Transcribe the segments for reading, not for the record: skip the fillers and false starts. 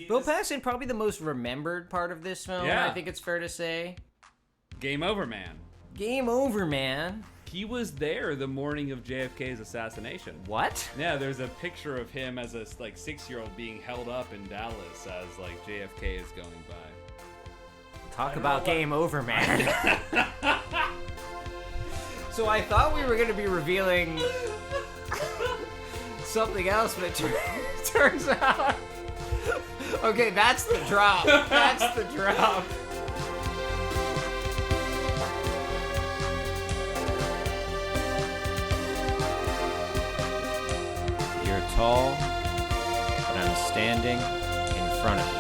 Bill Paxton, probably the most remembered part of this film, Yeah. I think it's fair to say. Game over, man. Game over, man. He was there the morning of JFK's assassination. What? Yeah, there's a picture of him as a 6-year-old being held up in Dallas as JFK is going by. Talk about game over, man. So I thought we were going to be revealing something else, but it turns out... Okay, that's the drop. That's the drop. You're tall, but I'm standing in front of you.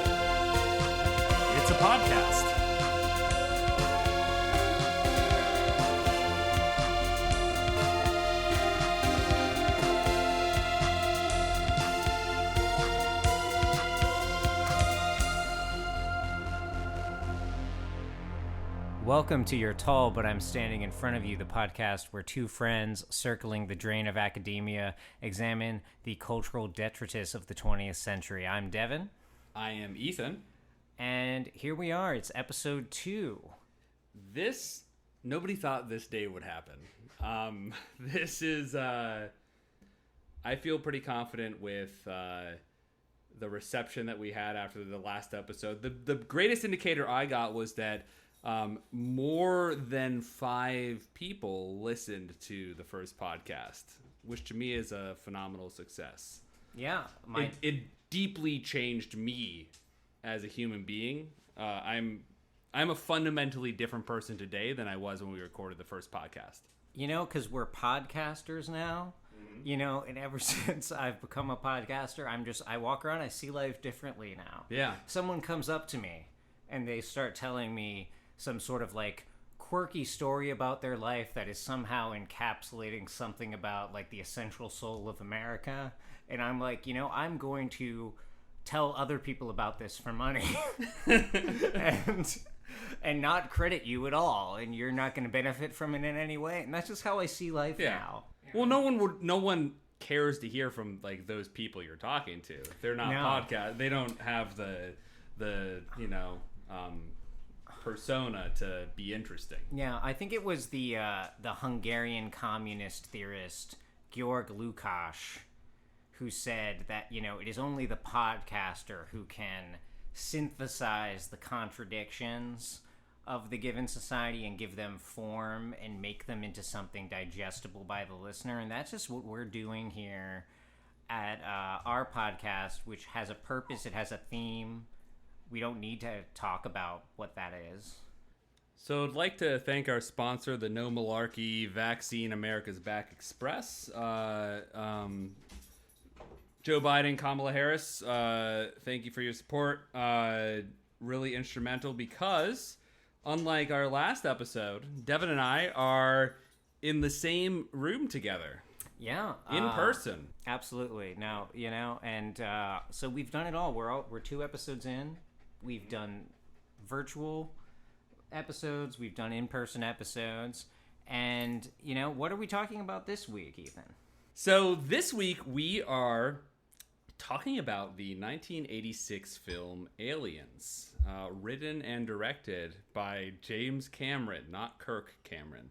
It's a podcast. Welcome to You're Tall, but I'm Standing in Front of You, the podcast where two friends circling the drain of academia examine the cultural detritus of the 20th century. I'm Devin. I am Ethan. And here we are. It's episode 2. Nobody thought this day would happen. This is, I feel pretty confident with the reception that we had after the last episode. The greatest indicator I got was that more than 5 people listened to the first podcast, which to me is a phenomenal success. Yeah. It deeply changed me as a human being. I'm a fundamentally different person today than I was when we recorded the first podcast. You know, because we're podcasters now. Mm-hmm. You know, and ever since I've become a podcaster, I walk around, I see life differently now. Yeah. Someone comes up to me and they start telling me some sort of quirky story about their life that is somehow encapsulating something about the essential soul of America. And I'm like, I'm going to tell other people about this for money and not credit you at all. And you're not going to benefit from it in any way. And that's just how I see life now. Well, no one cares to hear from those people you're talking to. They're not podcast. They don't have the persona to be interesting. Yeah, I think it was the Hungarian communist theorist Georg Lukács who said that, it is only the podcaster who can synthesize the contradictions of the given society and give them form and make them into something digestible by the listener. And that's just what we're doing here at our podcast, which has a purpose, it has a theme. We don't need to talk about what that is. So I'd like to thank our sponsor, the No Malarkey Vaccine America's Back Express. Joe Biden, Kamala Harris, thank you for your support. Really instrumental because, unlike our last episode, Devin and I are in the same room together. Yeah. In person. Absolutely. Now, and so we've done it all. We're 2 episodes in. We've done virtual episodes. We've done in-person episodes. And, what are we talking about this week, Ethan? So this week we are talking about the 1986 film Aliens, written and directed by James Cameron, not Kirk Cameron.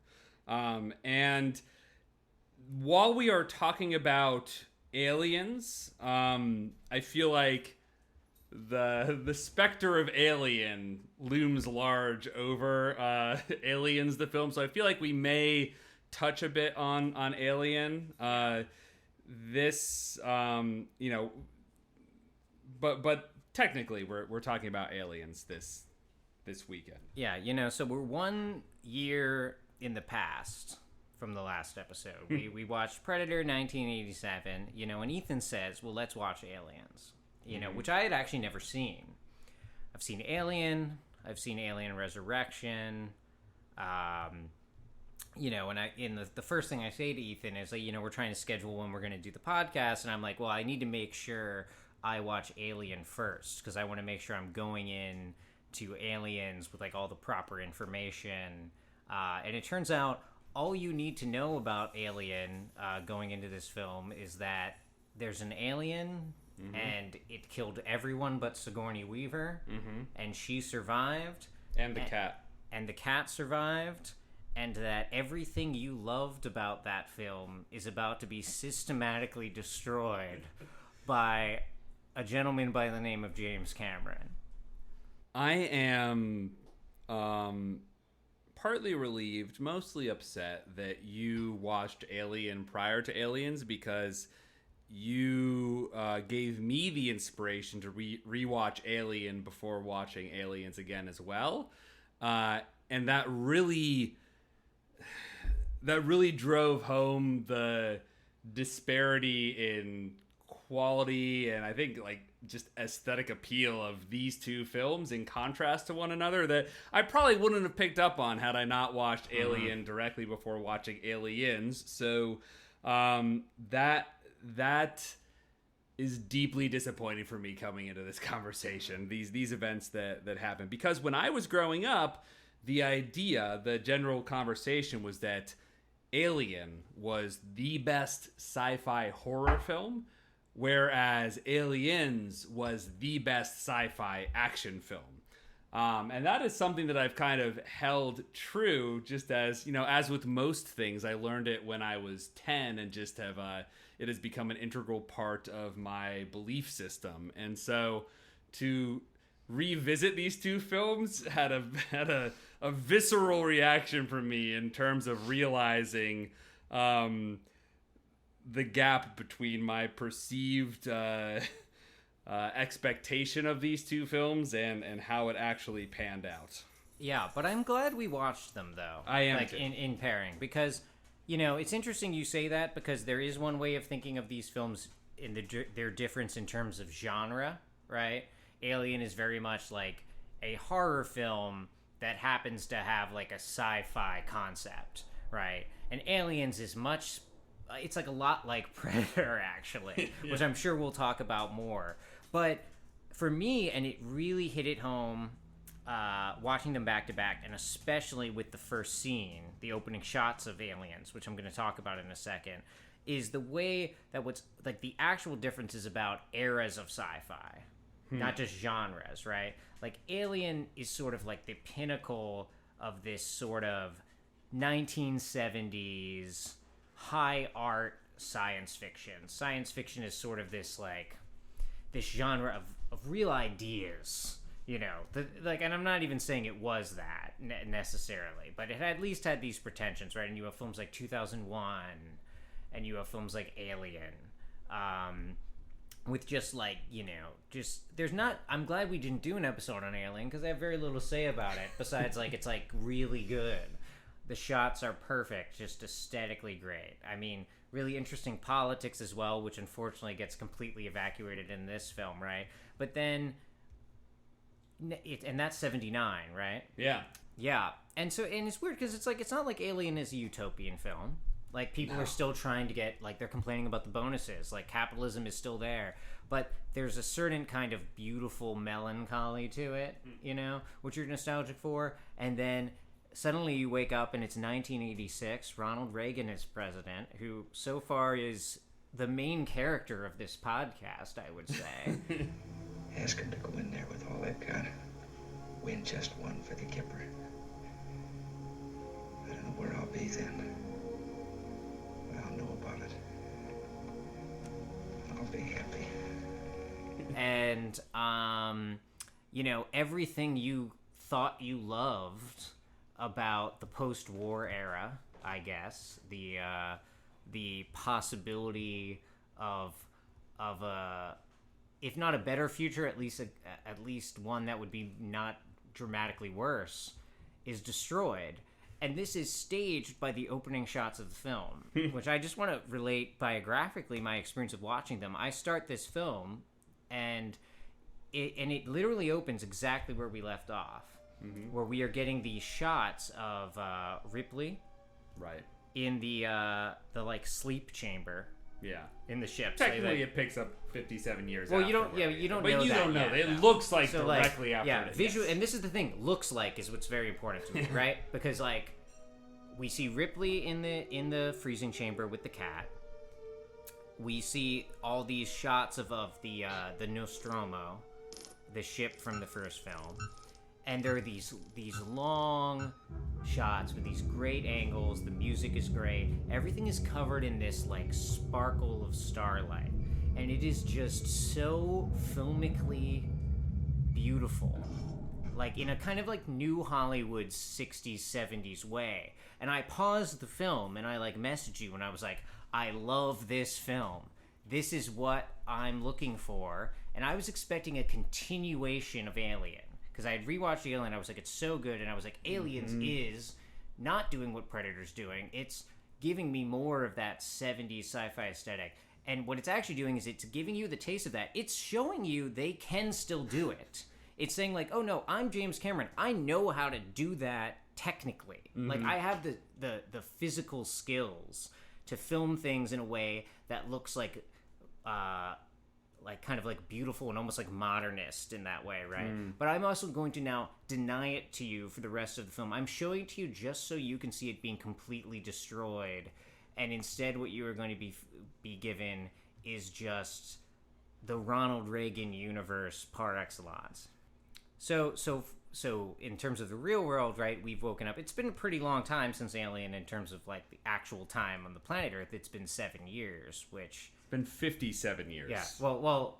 And while we are talking about aliens, I feel like the specter of Alien looms large over Aliens, the film. So I feel like we may touch a bit on Alien. But technically we're talking about Aliens this weekend. Yeah, so we're 1 year in the past from the last episode. We watched Predator 1987, and Ethan says, well, let's watch Aliens. Which I had actually never seen. I've seen Alien. I've seen Alien Resurrection. And the first thing I say to Ethan is, we're trying to schedule when we're going to do the podcast, and I'm like, well, I need to make sure I watch Alien first, because I want to make sure I'm going in to Aliens with all the proper information. And it turns out all you need to know about Alien going into this film is that there's an alien and it killed everyone but Sigourney Weaver, and she survived. And the cat. And the cat survived, and that everything you loved about that film is about to be systematically destroyed by a gentleman by the name of James Cameron. I am partly relieved, mostly upset that you watched Alien prior to Aliens, because you gave me the inspiration to rewatch Alien before watching Aliens again as well. And that really drove home the disparity in quality and I think like just aesthetic appeal of these two films in contrast to one another that I probably wouldn't have picked up on had I not watched Alien directly before watching Aliens. So that is deeply disappointing for me coming into this conversation, these events that happened, because when I was growing up, the general conversation was that Alien was the best sci-fi horror film, whereas Aliens was the best sci-fi action film. And that is something that I've kind of held true, just as, as with most things, I learned it when I was 10 and just have, it has become an integral part of my belief system. And so to revisit these two films had a visceral reaction from me in terms of realizing, the gap between my perceived expectation of these two films and how it actually panned out. Yeah, but I'm glad we watched them, though. I am like too. in pairing, because it's interesting you say that, because there is one way of thinking of these films in their difference in terms of genre, right? Alien is very much like a horror film that happens to have like a sci-fi concept, right? And Aliens is much. It's like a lot like Predator, actually, Yeah. which I'm sure we'll talk about more. But for me, and it really hit it home watching them back to back, and especially with the first scene, the opening shots of Aliens, which I'm going to talk about in a second, is the way that what's like the actual differences about eras of sci-fi, not just genres, right? Like Alien is sort of like the pinnacle of this sort of 1970s high art science fiction. Science fiction is sort of this like this genre of real ideas, and I'm not even saying it was that necessarily, but it at least had these pretensions, right? And you have films like 2001, and you have films like Alien, with just like there's not. I'm glad we didn't do an episode on Alien because I have very little to say about it besides like it's like really good. The shots are perfect, just aesthetically great. I mean, really interesting politics as well, which unfortunately gets completely evacuated in this film, right? But then, and that's 79, right? Yeah. Yeah. And it's weird because it's not like Alien is a utopian film. Like, people are still trying to get, like, they're complaining about the bonuses. Like, capitalism is still there. But there's a certain kind of beautiful melancholy to it, which you're nostalgic for. And then suddenly you wake up and it's 1986. Ronald Reagan is president, who so far is the main character of this podcast, I would say. Ask him to go in there with all they've got. Win just one for the Kipper. I don't know where I'll be then. But I'll know about it. I'll be happy. And, everything you thought you loved about the post-war era, I guess, the possibility of a, if not a better future, at least one that would be not dramatically worse, is destroyed. And this is staged by the opening shots of the film, which I just want to relate biographically my experience of watching them. I start this film, and it literally opens exactly where we left off, where we are getting these shots of Ripley, right, in the like sleep chamber. Yeah, in the ship. Technically, it picks up 57 years. Well, you don't. Yeah, you don't. But know you that don't know. yet, It looks like so, directly after. Yeah, it, visual. yes. And this is the thing. Looks like is what's very important to me, right? Because like, we see Ripley in the freezing chamber with the cat. we see all these shots of the Nostromo, the ship from the first film, and there are these long shots with these great angles. The music is great. Everything is covered in this like sparkle of starlight, and it is just so filmically beautiful, like in a kind of like new Hollywood 60s 70s way. And I paused the film and I like messaged you and I was like, I love this film. This is what I'm looking for. And I was expecting a continuation of Alien, because I had rewatched Alien. I was like, it's so good. And I was like, Aliens is not doing what Predator's doing. It's giving me more of that 70s sci-fi aesthetic. And what it's actually doing is it's giving you the taste of that. It's showing you they can still do it. It's saying like, oh no, I'm James Cameron. I know how to do that technically. Like I have the physical skills to film things in a way that looks like kind of like beautiful and almost like modernist in that way, right? But I'm also going to now deny it to you for the rest of the film. I'm showing it to you just so you can see it being completely destroyed, and instead what you are going to be given is just the Ronald Reagan universe par excellence. So in terms of the real world, right, we've woken up. It's been a pretty long time since Alien in terms of like the actual time on the planet Earth. It's been 7 years, which... It's been 57 years. Yeah, well,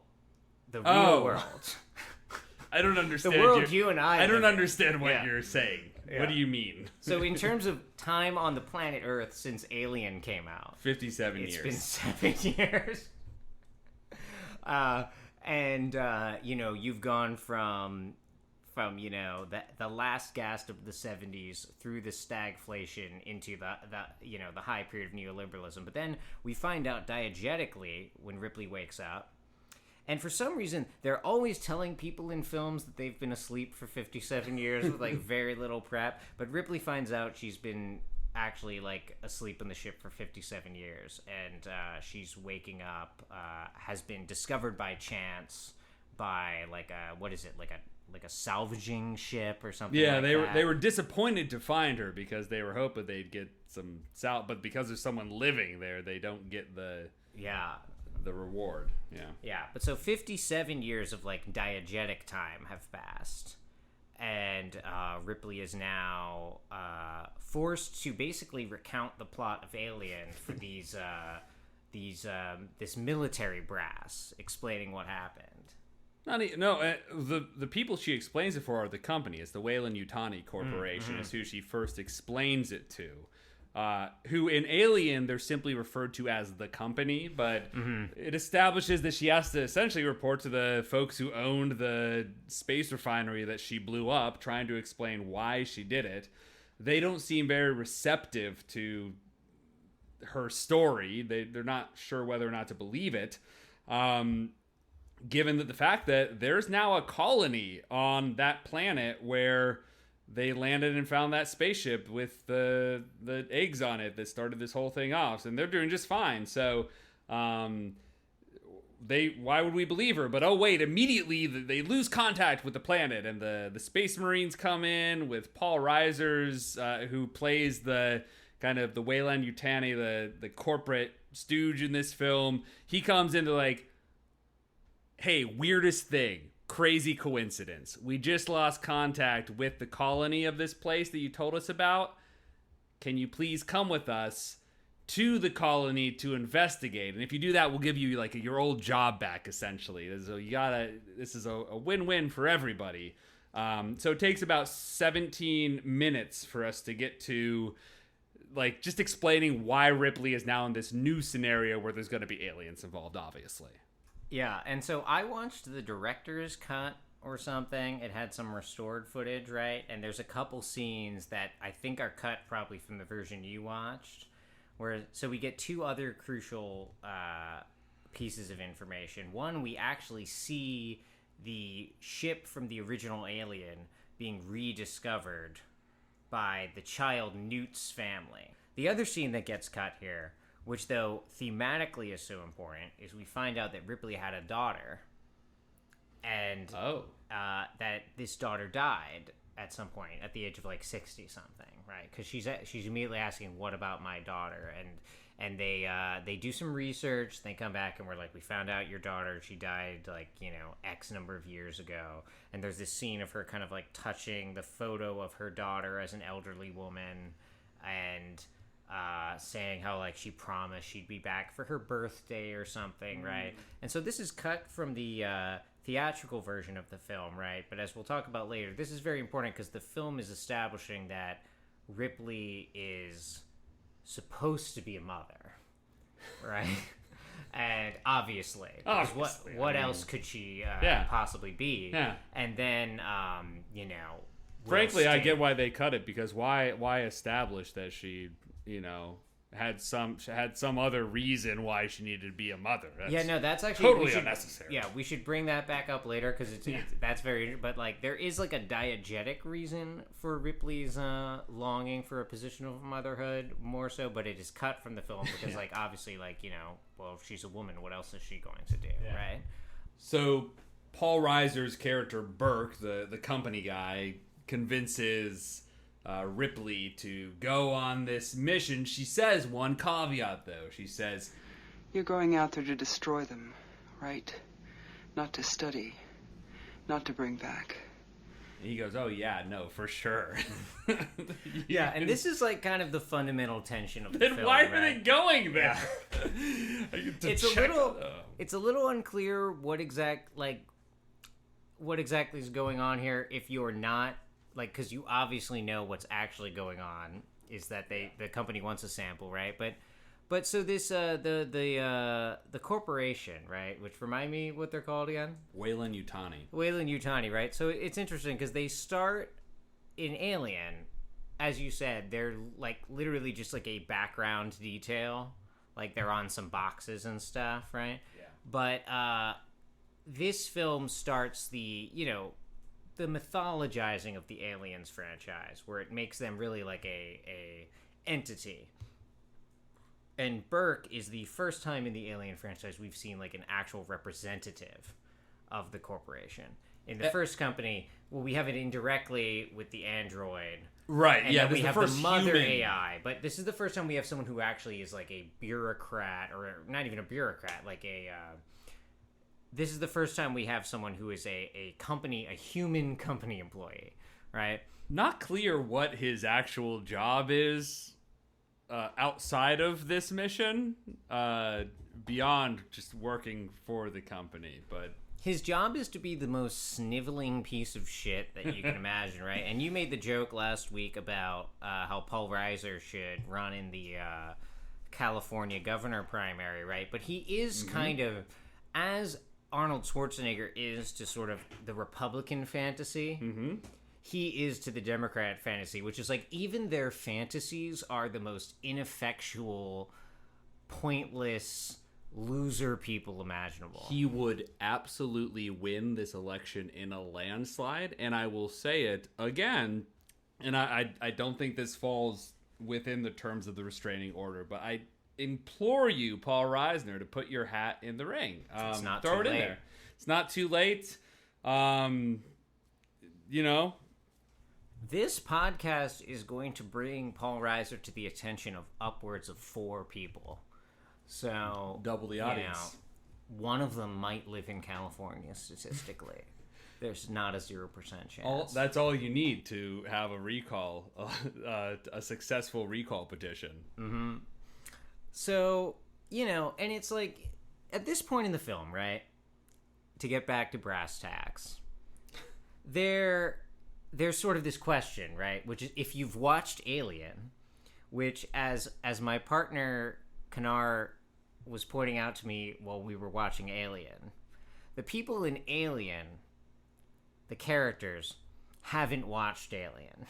the real world. I don't understand. The world you and I don't understand what you're saying. Yeah. What do you mean? So in terms of time on the planet Earth since Alien came out... 57 years. It's been 7 years. You've gone from the last gasp of the 70s through the stagflation into the high period of neoliberalism. But then we find out diegetically when Ripley wakes up, and for some reason they're always telling people in films that they've been asleep for 57 years with like very little prep. But Ripley finds out she's been actually like asleep in the ship for 57 years, and she's waking up, has been discovered by chance by like a salvaging ship or something. Yeah, like they were disappointed to find her because they were hoping they'd get some but because there's someone living there, they don't get the reward. Yeah. But so 57 years of like diegetic time have passed, and Ripley is now forced to basically recount the plot of Alien for this military brass, explaining what happened. The people she explains it for are the company. It's the Weyland-Yutani Corporation. Is who she first explains it to. Who in Alien they're simply referred to as the company, but it establishes that she has to essentially report to the folks who owned the space refinery that she blew up, trying to explain why she did it. They don't seem very receptive to her story. They're not sure whether or not to believe it. Given that the fact that there's now a colony on that planet where they landed and found that spaceship with the eggs on it that started this whole thing off, and they're doing just fine. So, why would we believe her? But oh wait, immediately they lose contact with the planet, and the Space Marines come in with Paul Reiser's, who plays the kind of the Weyland-Yutani, the corporate stooge in this film. He comes into like, hey, weirdest thing, crazy coincidence. We just lost contact with the colony of this place that you told us about. Can you please come with us to the colony to investigate? And if you do that, we'll give you like your old job back, essentially. This is a win-win for everybody. So it takes about 17 minutes for us to get to like just explaining why Ripley is now in this new scenario where there's going to be aliens involved, obviously. Yeah, and so I watched the director's cut or something. It had some restored footage, right? And there's a couple scenes that I think are cut probably from the version you watched. So we get two other crucial pieces of information. One, we actually see the ship from the original Alien being rediscovered by the child Newt's family. The other scene that gets cut here, which though thematically is so important, is we find out that Ripley had a daughter, and that this daughter died at some point at the age of like 60 something, right? Because she's immediately asking, "What about my daughter?" And they do some research. They come back and we're like, "We found out your daughter. She died like X number of years ago." And there's this scene of her kind of like touching the photo of her daughter as an elderly woman, and saying how like she promised she'd be back for her birthday or something, right? And so this is cut from the theatrical version of the film, right? But as we'll talk about later, this is very important because the film is establishing that Ripley is supposed to be a mother, right? And obviously, what else could she possibly be? Yeah. And then, frankly, I get why they cut it, because why establish that she, had some other reason why she needed to be a mother? That's actually totally unnecessary. Yeah, we should bring that back up later because that's very. But like, there is like a diegetic reason for Ripley's longing for a position of motherhood more so, but it is cut from the film because like obviously like well, if she's a woman, what else is she going to do, right? So Paul Reiser's character Burke, the company guy, convinces Ripley to go on this mission. She says one caveat, though. She says, "You're going out there to destroy them, right? Not to study, not to bring back." And he goes, "Oh yeah, no, for sure." Yeah, and this is like kind of the fundamental tension of the then film. Why are they going there? It's a little unclear what exactly is going on here. If you're not like, because you obviously know what's actually going on is that the company wants a sample, right? But so this the corporation, right? Which remind me what they're called again? Weyland-Yutani, right? So it's interesting because they start in Alien, as you said, they're like literally just like a background detail, like they're on some boxes and stuff, right? Yeah. But this film starts the mythologizing of the Aliens franchise, where it makes them really like a entity. And Burke is the first time in the Alien franchise we've seen like an actual representative of the corporation. In the first company, well, we have it indirectly with the android. Right, and yeah. we have the the mother human AI. But this is the first time we have someone who actually is like a bureaucrat, or not even a bureaucrat, like a... this is the first time we have someone who is a human company employee, right? Not clear what his actual job is outside of this mission, beyond just working for the company, but... His job is to be the most sniveling piece of shit that you can imagine, right? And you made the joke last week about how Paul Reiser should run in the California governor primary, right? But he is kind of, as Arnold Schwarzenegger is to sort of the Republican fantasy, he is to the Democrat fantasy, which is like even their fantasies are the most ineffectual, pointless... loser people imaginable. He would absolutely win this election in a landslide, and I will say it again, and I don't think this falls within the terms of the restraining order, but I implore you, Paul Reisner, to put your hat in the ring. It's not throw too it late. in there. It's not too late. This podcast is going to bring Paul Reiser to the attention of upwards of 4 people. So double the audience. One of them might live in California statistically. There's not a 0% chance. That's all you need to have a recall, a successful recall petition. Mm-hmm. So, and it's like, at this point in the film, right, to get back to brass tacks, there's sort of this question, right, which is, if you've watched Alien, which as my partner Kanar was pointing out to me while we were watching Alien, the people in Alien, the characters, haven't watched Alien.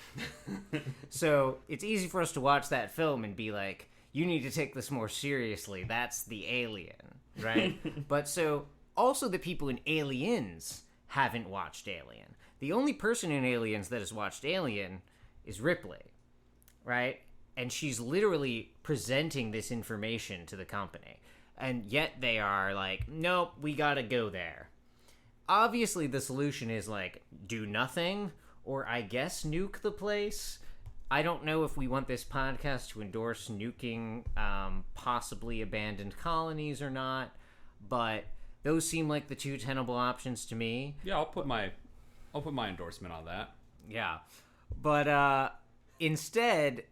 So it's easy for us to watch that film and be like, you need to take this more seriously. That's the alien, right? But so also the people in Aliens haven't watched Alien. The only person in Aliens that has watched Alien is Ripley, right? And she's literally presenting this information to the company. And yet they are like, nope, we gotta go there. Obviously the solution is like, do nothing or I guess nuke the place. I don't know if we want this podcast to endorse nuking possibly abandoned colonies or not, but those seem like the two tenable options to me. Yeah, I'll put my endorsement on that. Yeah. But instead,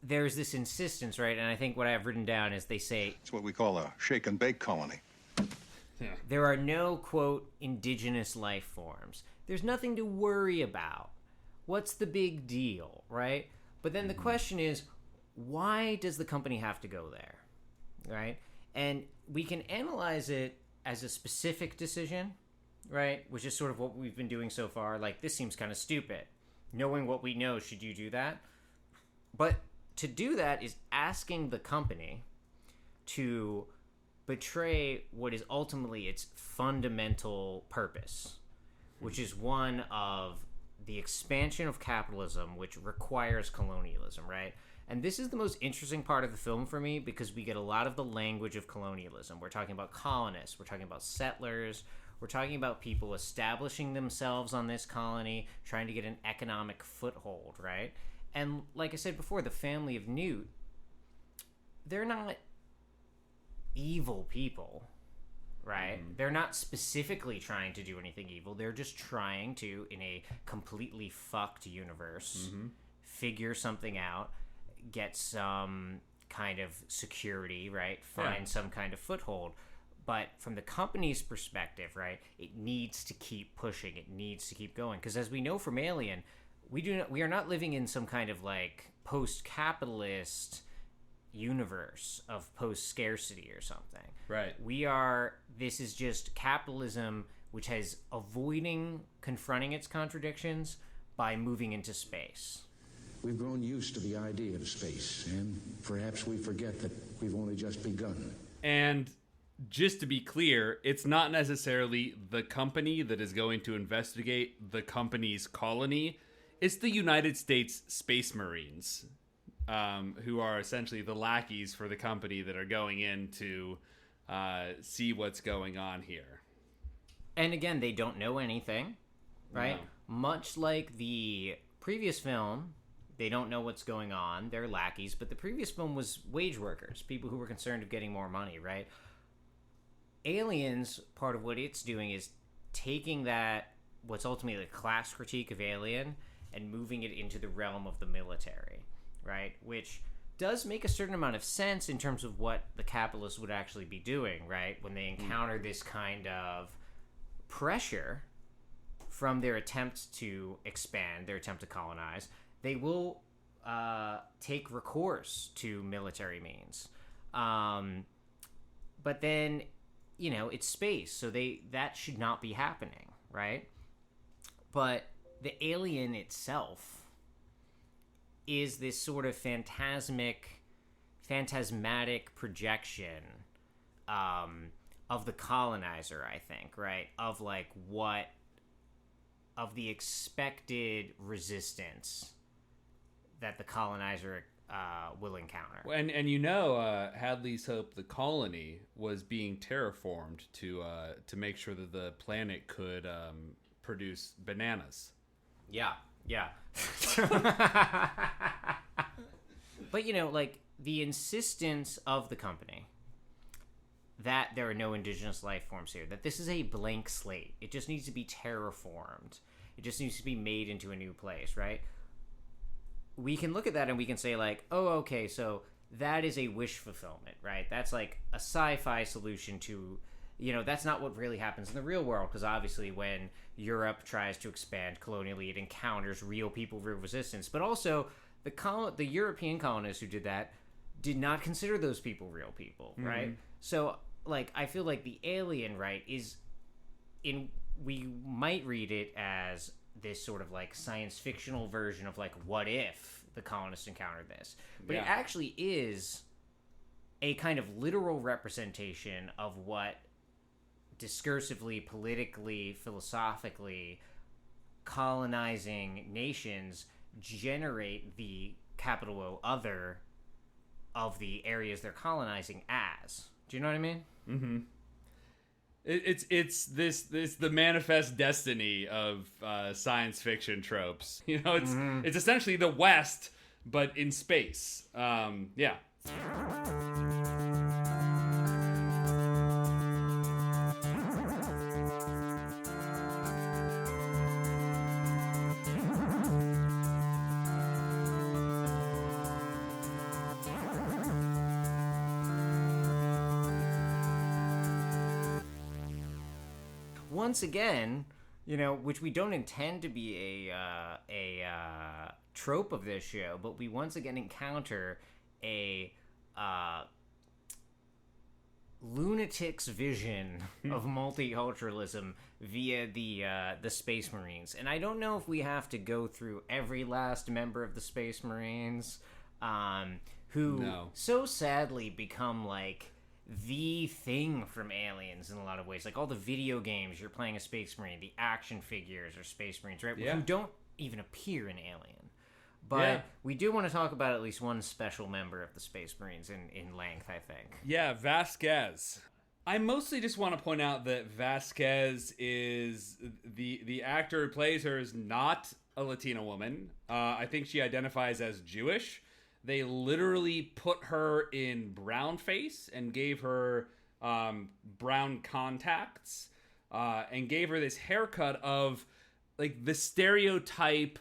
there's this insistence, right? And I think what I've written down is they say... It's what we call a shake and bake colony. Yeah. There are no, quote, indigenous life forms. There's nothing to worry about. What's the big deal, right? But then the question is, why does the company have to go there, right? And we can analyze it as a specific decision, right? Which is sort of what we've been doing so far. Like, this seems kind of stupid. Knowing what we know, should you do that? But to do that is asking the company to betray what is ultimately its fundamental purpose, which is one of the expansion of capitalism, which requires colonialism, right? And this is the most interesting part of the film for me, because we get a lot of the language of colonialism. We're talking about colonists, we're talking about settlers, we're talking about people establishing themselves on this colony, trying to get an economic foothold, right? And like I said before, the family of Newt, they're not evil people, right? They're not specifically trying to do anything evil. They're just trying to, in a completely fucked universe, figure something out, get some kind of security, right? Find some kind of foothold. But from the company's perspective, right, it needs to keep pushing. It needs to keep going. Because as we know from Alien, we are not living in some kind of like post-capitalist universe of post-scarcity or something. Right. This is just capitalism, which has avoiding confronting its contradictions by moving into space. We've grown used to the idea of space, and perhaps we forget that we've only just begun. And just to be clear, it's not necessarily the company that is going to investigate the company's colony. It's the United States Space Marines, who are essentially the lackeys for the company that are going in to see what's going on here. And again, they don't know anything, right? No. Much like the previous film, they don't know what's going on. They're lackeys, but the previous film was wage workers, people who were concerned of getting more money, right? Aliens, part of what it's doing is taking that, what's ultimately a class critique of Alien, and moving it into the realm of the military, right? Which does make a certain amount of sense in terms of what the capitalists would actually be doing, right? When they encounter this kind of pressure from their attempt to expand, their attempt to colonize, they will take recourse to military means. But then, you know, it's space, so that should not be happening, right? But the alien itself is this sort of phantasmatic projection of the colonizer, I think, right? Of like of the expected resistance that the colonizer will encounter. And you know, Hadley's Hope, the colony, was being terraformed to make sure that the planet could produce bananas. Yeah. But, you know, like, the insistence of the company that there are no indigenous life forms here, that this is a blank slate. It just needs to be terraformed. It just needs to be made into a new place, right? We can look at that and we can say, like, oh, okay, so that is a wish fulfillment, right? That's like a sci-fi solution to, you know, that's not what really happens in the real world, because obviously when Europe tries to expand colonially, it encounters real people, real resistance. But also, the European colonists who did that did not consider those people real people, right? So, like, I feel like the alien, right, we might read it as this sort of like science fictional version of like, what if the colonists encountered this? But it actually is a kind of literal representation of what discursively, politically, philosophically, colonizing nations generate the capital O other of the areas they're colonizing as. Do you know what I mean? It's the manifest destiny of science fiction tropes. You know, it's essentially the West, but in space. Yeah. Once again, you know, which we don't intend to be a trope of this show, but we once again encounter a lunatic's vision of multiculturalism via the Space Marines. And I don't know if we have to go through every last member of the Space Marines who so sadly become like the thing from Aliens in a lot of ways. Like all the video games, you're playing a Space Marine, the action figures are Space Marines, right? Yeah. Who don't even appear in Alien. But we do want to talk about at least one special member of the Space Marines in length, I think. Yeah, Vasquez. I mostly just want to point out that Vasquez is the actor who plays her is not a Latina woman. I think she identifies as Jewish. They literally put her in brown face and gave her brown contacts and gave her this haircut of like the stereotype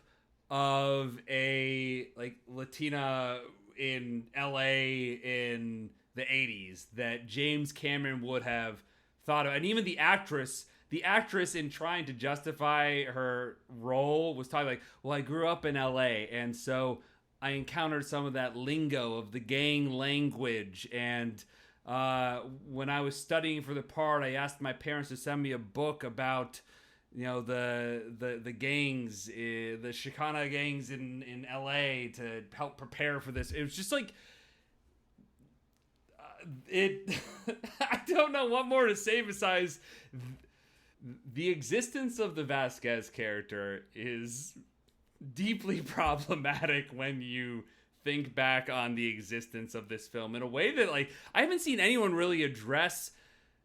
of a like Latina in LA in the 80s that James Cameron would have thought of. And even the actress in trying to justify her role was talking like, well, I grew up in LA, and so I encountered some of that lingo of the gang language, and when I was studying for the part, I asked my parents to send me a book about, you know, the gangs, the Chicana gangs in LA to help prepare for this. It was just like I don't know what more to say besides the existence of the Vasquez character is deeply problematic when you think back on the existence of this film in a way that, like, I haven't seen anyone really address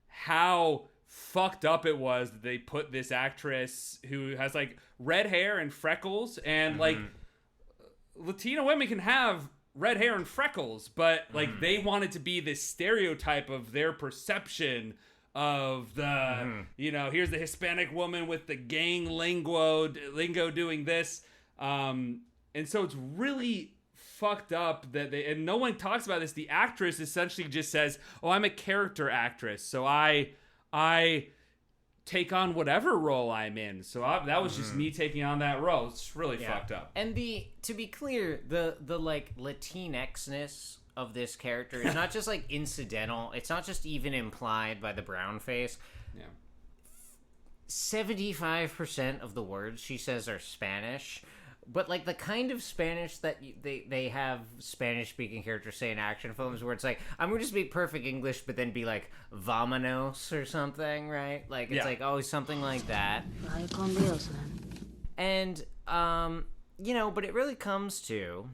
how fucked up it was that they put this actress who has like red hair and freckles, and like Latina women can have red hair and freckles, but like they wanted to be this stereotype of their perception of the you know, here's the Hispanic woman with the gang lingo doing this. And so it's really fucked up that and no one talks about this. The actress essentially just says, oh, I'm a character actress, so I take on whatever role I'm in. So that was just me taking on that role. It's really fucked up. And to be clear, the like Latinx-ness of this character is not just like incidental. It's not just even implied by the brown face. Yeah. 75% of the words she says are Spanish. But, like, the kind of Spanish that they have Spanish-speaking characters say in action films where it's like, I'm going to speak perfect English, but then be like, vamonos or something, right? Like, it's like, oh, something like that. And, you know, but it really comes to,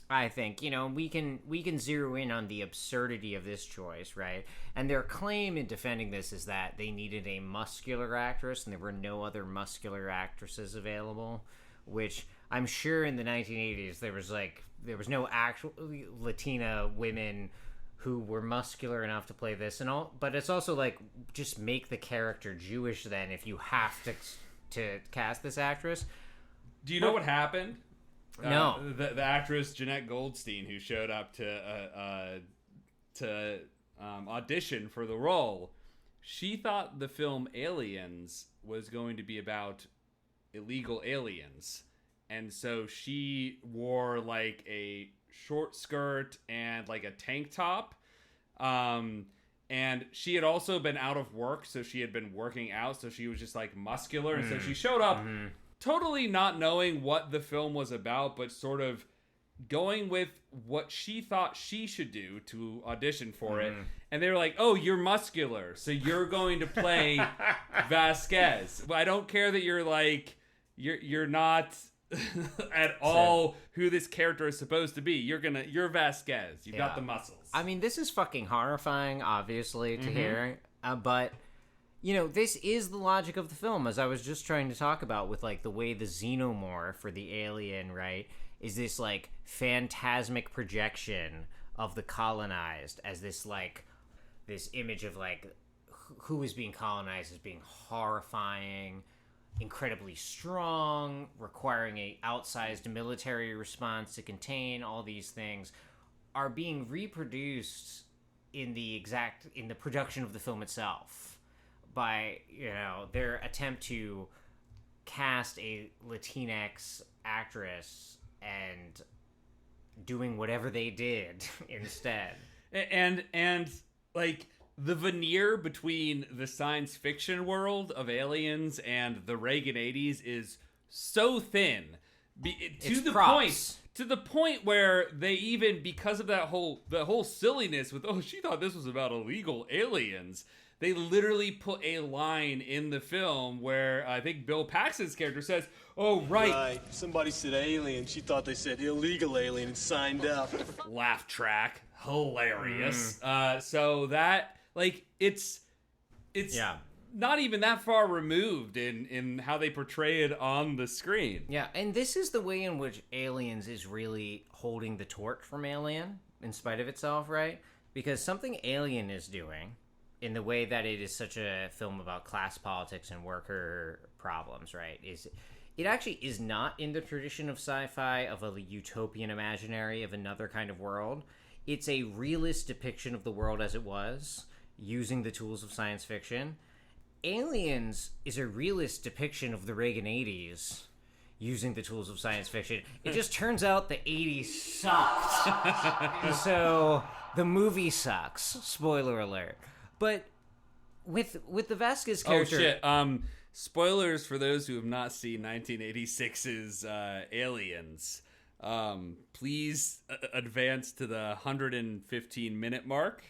I think, you know, we can zero in on the absurdity of this choice, right? And their claim in defending this is that they needed a muscular actress and there were no other muscular actresses available. Which I'm sure in the 1980s there was no actual Latina women who were muscular enough to play this and all. But it's also like, just make the character Jewish then if you have to cast this actress. Do you know what happened? No. The actress Jeanette Goldstein, who showed up to audition for the role, she thought the film Aliens was going to be about illegal aliens, and so she wore like a short skirt and like a tank top, and she had also been out of work, so she had been working out, so she was just like muscular, and so she showed up totally not knowing what the film was about, but sort of going with what she thought she should do to audition for it. And they were like, oh, you're muscular, so you're going to play Vasquez. But I don't care that you're like, you're not at all who this character is supposed to be. You're Vasquez. You've got the muscles. I mean, this is fucking horrifying, obviously, to hear. But this is the logic of the film, as I was just trying to talk about with, like, the way the xenomorph or the alien, right, is this, like, phantasmic projection of the colonized as this, like, this image of, like, who is being colonized as being horrifying, incredibly strong, requiring a outsized military response to contain all these things, are being reproduced in the production of the film itself by, their attempt to cast a Latinx actress and doing whatever they did instead. And like, the veneer between the science fiction world of Aliens and the Reagan 80s is so thin. To the point where they even, because of the whole silliness with, she thought this was about illegal aliens, they literally put a line in the film where I think Bill Paxton's character says, "Oh, right. Somebody said alien. She thought they said illegal alien and signed up." Laugh track. Hilarious. So that, like, it's not even that far removed in how they portray it on the screen. Yeah, and this is the way in which Aliens is really holding the torch from Alien, in spite of itself, right? Because something Alien is doing, in the way that it is such a film about class politics and worker problems, right, is it actually is not in the tradition of sci-fi, of a utopian imaginary of another kind of world. It's a realist depiction of the world as it was, using the tools of science fiction. Aliens is a realist depiction of the Reagan 80s, using the tools of science fiction. It just turns out the 80s sucked. So the movie sucks. Spoiler alert. But with the Vasquez character... Oh, shit. Spoilers for those who have not seen 1986's Aliens. Please advance to the 115-minute mark,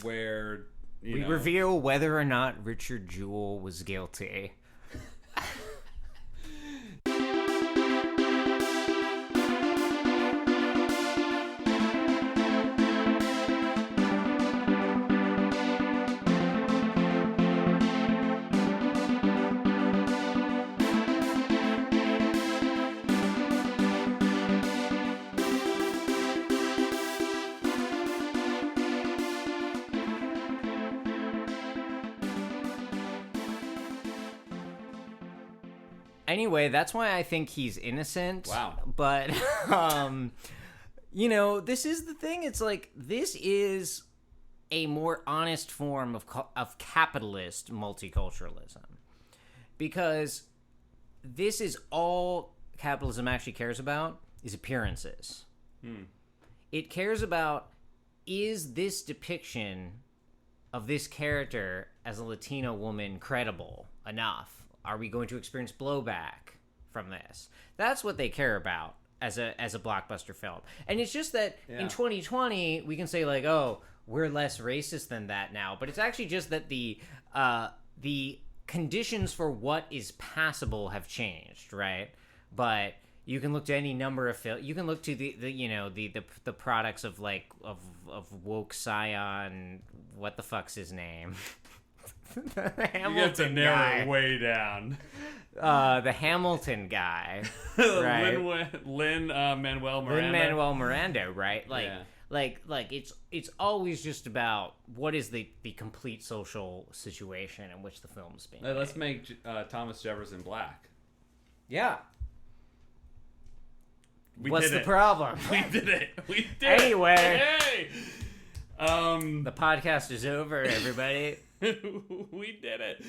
where... we reveal whether or not Richard Jewell was guilty. Anyway, that's why I think he's innocent. Wow. But, this is the thing. It's like, this is a more honest form of capitalist multiculturalism. Because this is all capitalism actually cares about, is appearances. It cares about, is this depiction of this character as a Latino woman credible enough? Are we going to experience blowback from this? That's what they care about as a blockbuster film. And it's just that in 2020 we can say, like, oh, we're less racist than that now, but it's actually just that the conditions for what is passable have changed, right? But you can look to any number of films. You can look to the products of woke scion. What the fuck's his name? The Hamilton you have to narrow it way down. The Hamilton guy, right? Lin-Manuel Miranda. Lin-Manuel Miranda, right? Like it's always just about what is the complete social situation in which the film's being made. Let's make Thomas Jefferson black. Yeah. What's the problem? We did it. We did anyway, it. Hey! The podcast is over, everybody. We did it.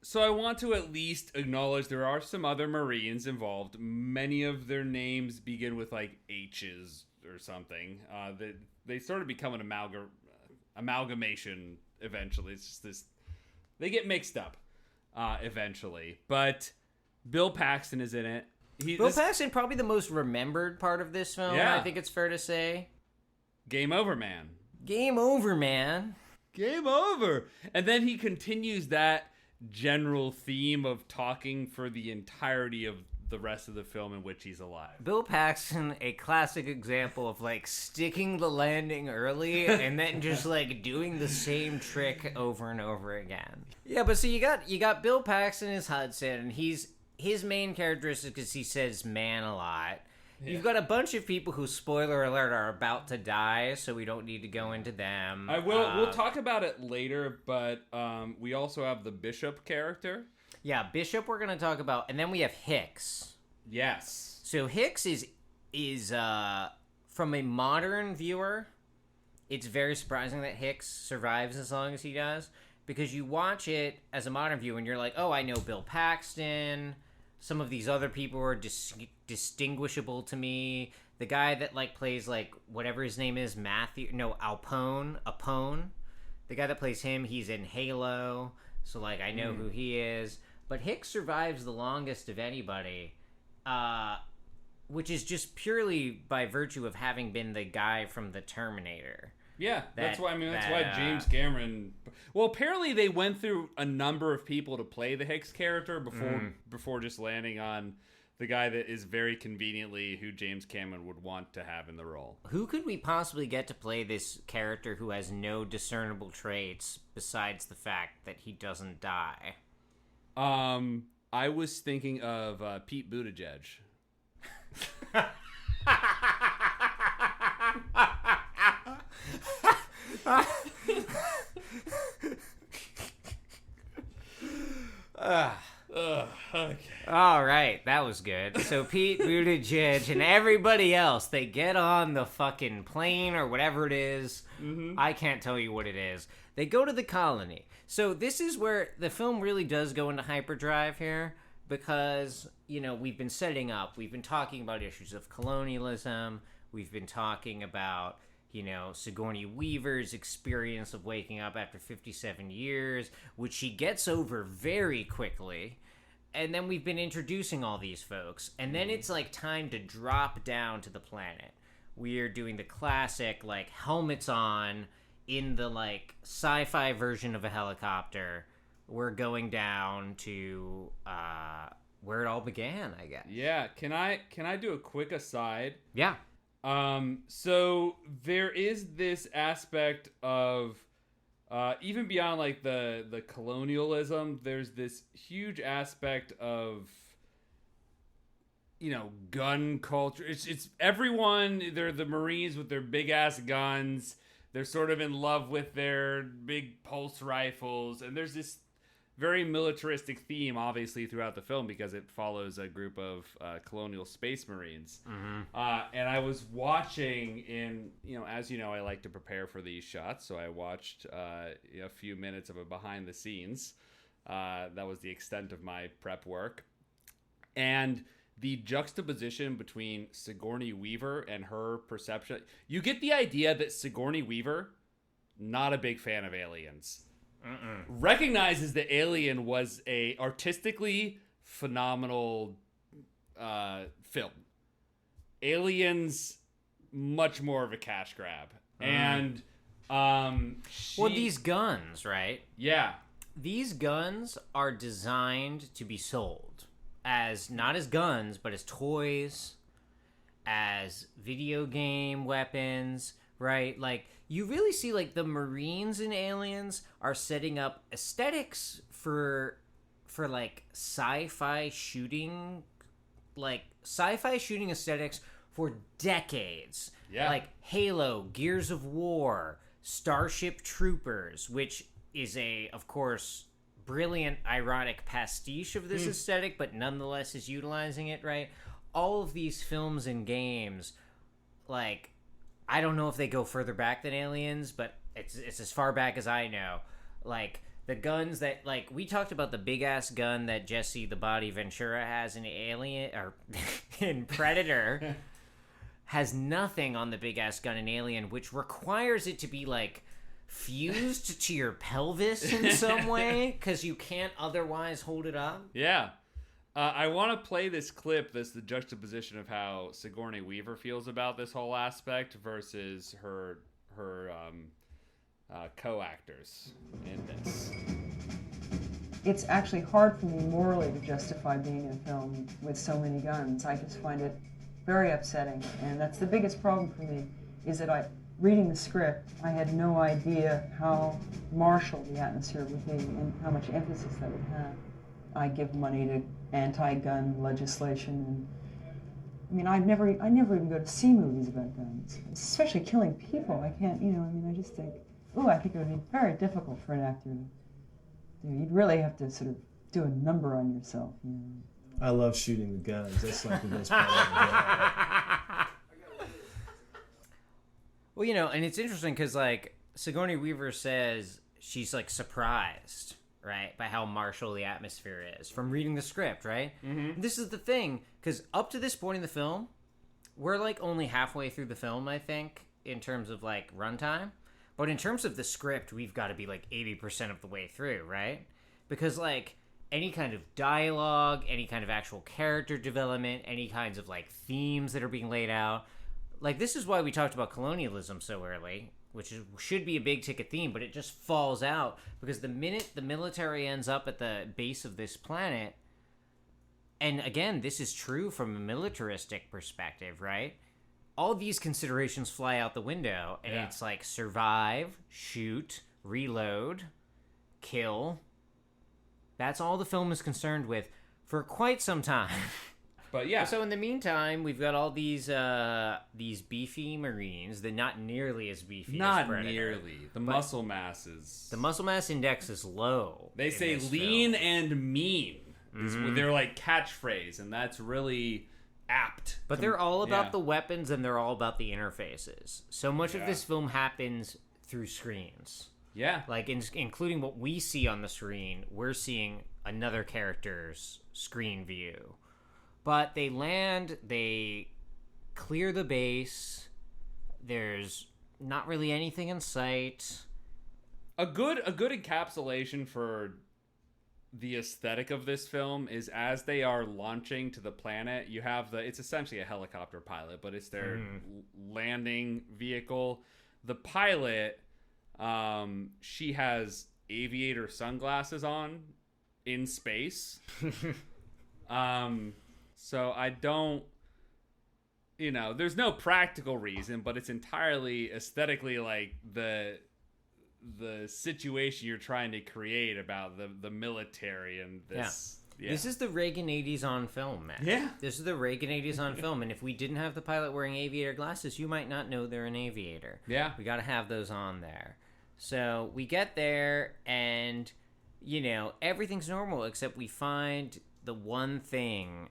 So I want to at least acknowledge there are some other Marines involved. Many of their names begin with like H's or something. They sort of become an amalgamation eventually. It's just this. They get mixed up eventually. But Bill Paxton is in it. Bill Paxton, probably the most remembered part of this film. Yeah. I think it's fair to say. Game over, man. Game over, man. Game over. And then he continues that general theme of talking for the entirety of the rest of the film in which he's alive. Bill Paxton, a classic example of like sticking the landing early and then just like doing the same trick over and over again. Yeah, but so you got Bill Paxton as Hudson, and his main characteristic is he says man a lot. Yeah. You've got a bunch of people who, spoiler alert, are about to die, so we don't need to go into them. We'll talk about it later, but we also have the Bishop character. Yeah, Bishop we're going to talk about, and then we have Hicks. Yes. So Hicks is from a modern viewer, it's very surprising that Hicks survives as long as he does, because you watch it as a modern viewer, and you're like, oh, I know Bill Paxton. Some of these other people are distinguishable to me. The guy that like plays like whatever his name is, Apone. The guy that plays him, he's in Halo, so like I know who he is. But Hicks survives the longest of anybody, which is just purely by virtue of having been the guy from the Terminator. Yeah, that's why James Cameron. Well, apparently they went through a number of people to play the Hicks character before just landing on the guy that is very conveniently who James Cameron would want to have in the role. Who could we possibly get to play this character who has no discernible traits besides the fact that he doesn't die? I was thinking of Pete Buttigieg. Okay. All right, that was good. So Pete Buttigieg and everybody else, they get on the fucking plane or whatever it is. Mm-hmm. I can't tell you what it is. They go to the colony. So this is where the film really does go into hyperdrive here, because, you know, we've been setting up. We've been talking about issues of colonialism. We've been talking about, you know, Sigourney Weaver's experience of waking up after 57 years, which she gets over very quickly. And then we've been introducing all these folks. And then it's like time to drop down to the planet. We're doing the classic, like, helmets on in the, like, sci-fi version of a helicopter. We're going down to where it all began, I guess. Yeah. Can I do a quick aside? Yeah. So there is this aspect of, even beyond like the colonialism, there's this huge aspect of, you know, gun culture. It's everyone, they're the Marines with their big ass guns. They're sort of in love with their big pulse rifles. And there's this very militaristic theme, obviously, throughout the film because it follows a group of colonial space marines. Mm-hmm. And I was watching as you know, I like to prepare for these shots, so I watched a few minutes of a behind the scenes. That was the extent of my prep work. And the juxtaposition between Sigourney Weaver and her perception, you get the idea that Sigourney Weaver, not a big fan of aliens. Recognizes that Alien was a artistically phenomenal film. Aliens, much more of a cash grab. And these guns, right? Yeah. These guns are designed to be sold as not as guns, but as toys, as video game weapons, right? Like, you really see, like, the Marines in Aliens are setting up aesthetics for like, sci-fi shooting aesthetics for decades. Yeah. Like, Halo, Gears of War, Starship Troopers, which is of course, brilliant, ironic pastiche of this aesthetic, but nonetheless is utilizing it, right? All of these films and games, like, I don't know if they go further back than Aliens, but it's as far back as I know. Like, the guns that, like, we talked about the big-ass gun that Jesse the Body Ventura has in Alien, or in Predator, has nothing on the big-ass gun in Alien, which requires it to be, like, fused to your pelvis in some way, because you can't otherwise hold it up. Yeah. I want to play this clip that's the juxtaposition of how Sigourney Weaver feels about this whole aspect versus her co-actors in this. it's actually hard for me morally to justify being in a film with so many guns. I just find it very upsetting, and that's the biggest problem for me, is that reading the script, I had no idea how martial the atmosphere would be and how much emphasis that would have. I give money to anti-gun legislation, and I mean, I never even go to see movies about guns, especially killing people. I can't, I just think, I think it would be very difficult for an actor to do. You'd really have to sort of do a number on yourself, I love shooting the guns. That's like the best part of the job. Well, and it's interesting because, like, Sigourney Weaver says she's, like, surprised, right, by how martial the atmosphere is from reading the script, right? Mm-hmm. This is the thing, because up to this point in the film, we're, like, only halfway through the film, I think, in terms of, like, runtime. But in terms of the script, we've got to be, like, 80% of the way through, right? Because, like, any kind of dialogue, any kind of actual character development, any kinds of, like, themes that are being laid out. Like, this is why we talked about colonialism so early, which should be a big-ticket theme, but it just falls out. Because the minute the military ends up at the base of this planet, and again, this is true from a militaristic perspective, right? All these considerations fly out the window, and it's like survive, shoot, reload, kill. That's all the film is concerned with for quite some time. But yeah. So in the meantime, we've got all these beefy Marines. They're not nearly as beefy as Predator. Not nearly. The muscle mass is... The muscle mass index is low. They say lean and mean. Mm-hmm. They're like catchphrase, and that's really apt. But they're all about the weapons, and they're all about the interfaces. So much of this film happens through screens. Yeah. Like, including what we see on the screen, we're seeing another character's screen view. But they land, they clear the base, there's not really anything in sight. A good encapsulation for the aesthetic of this film is as they are launching to the planet, you have it's essentially a helicopter pilot, but it's their landing vehicle. The pilot... she has aviator sunglasses on in space. So I don't, there's no practical reason, but it's entirely aesthetically like the situation you're trying to create about the military and this. Yeah. This is the Reagan 80s on film, man. Yeah. This is the Reagan 80s on film. And if we didn't have the pilot wearing aviator glasses, you might not know they're an aviator. Yeah. We got to have those on there. So we get there and, everything's normal except we find the one thing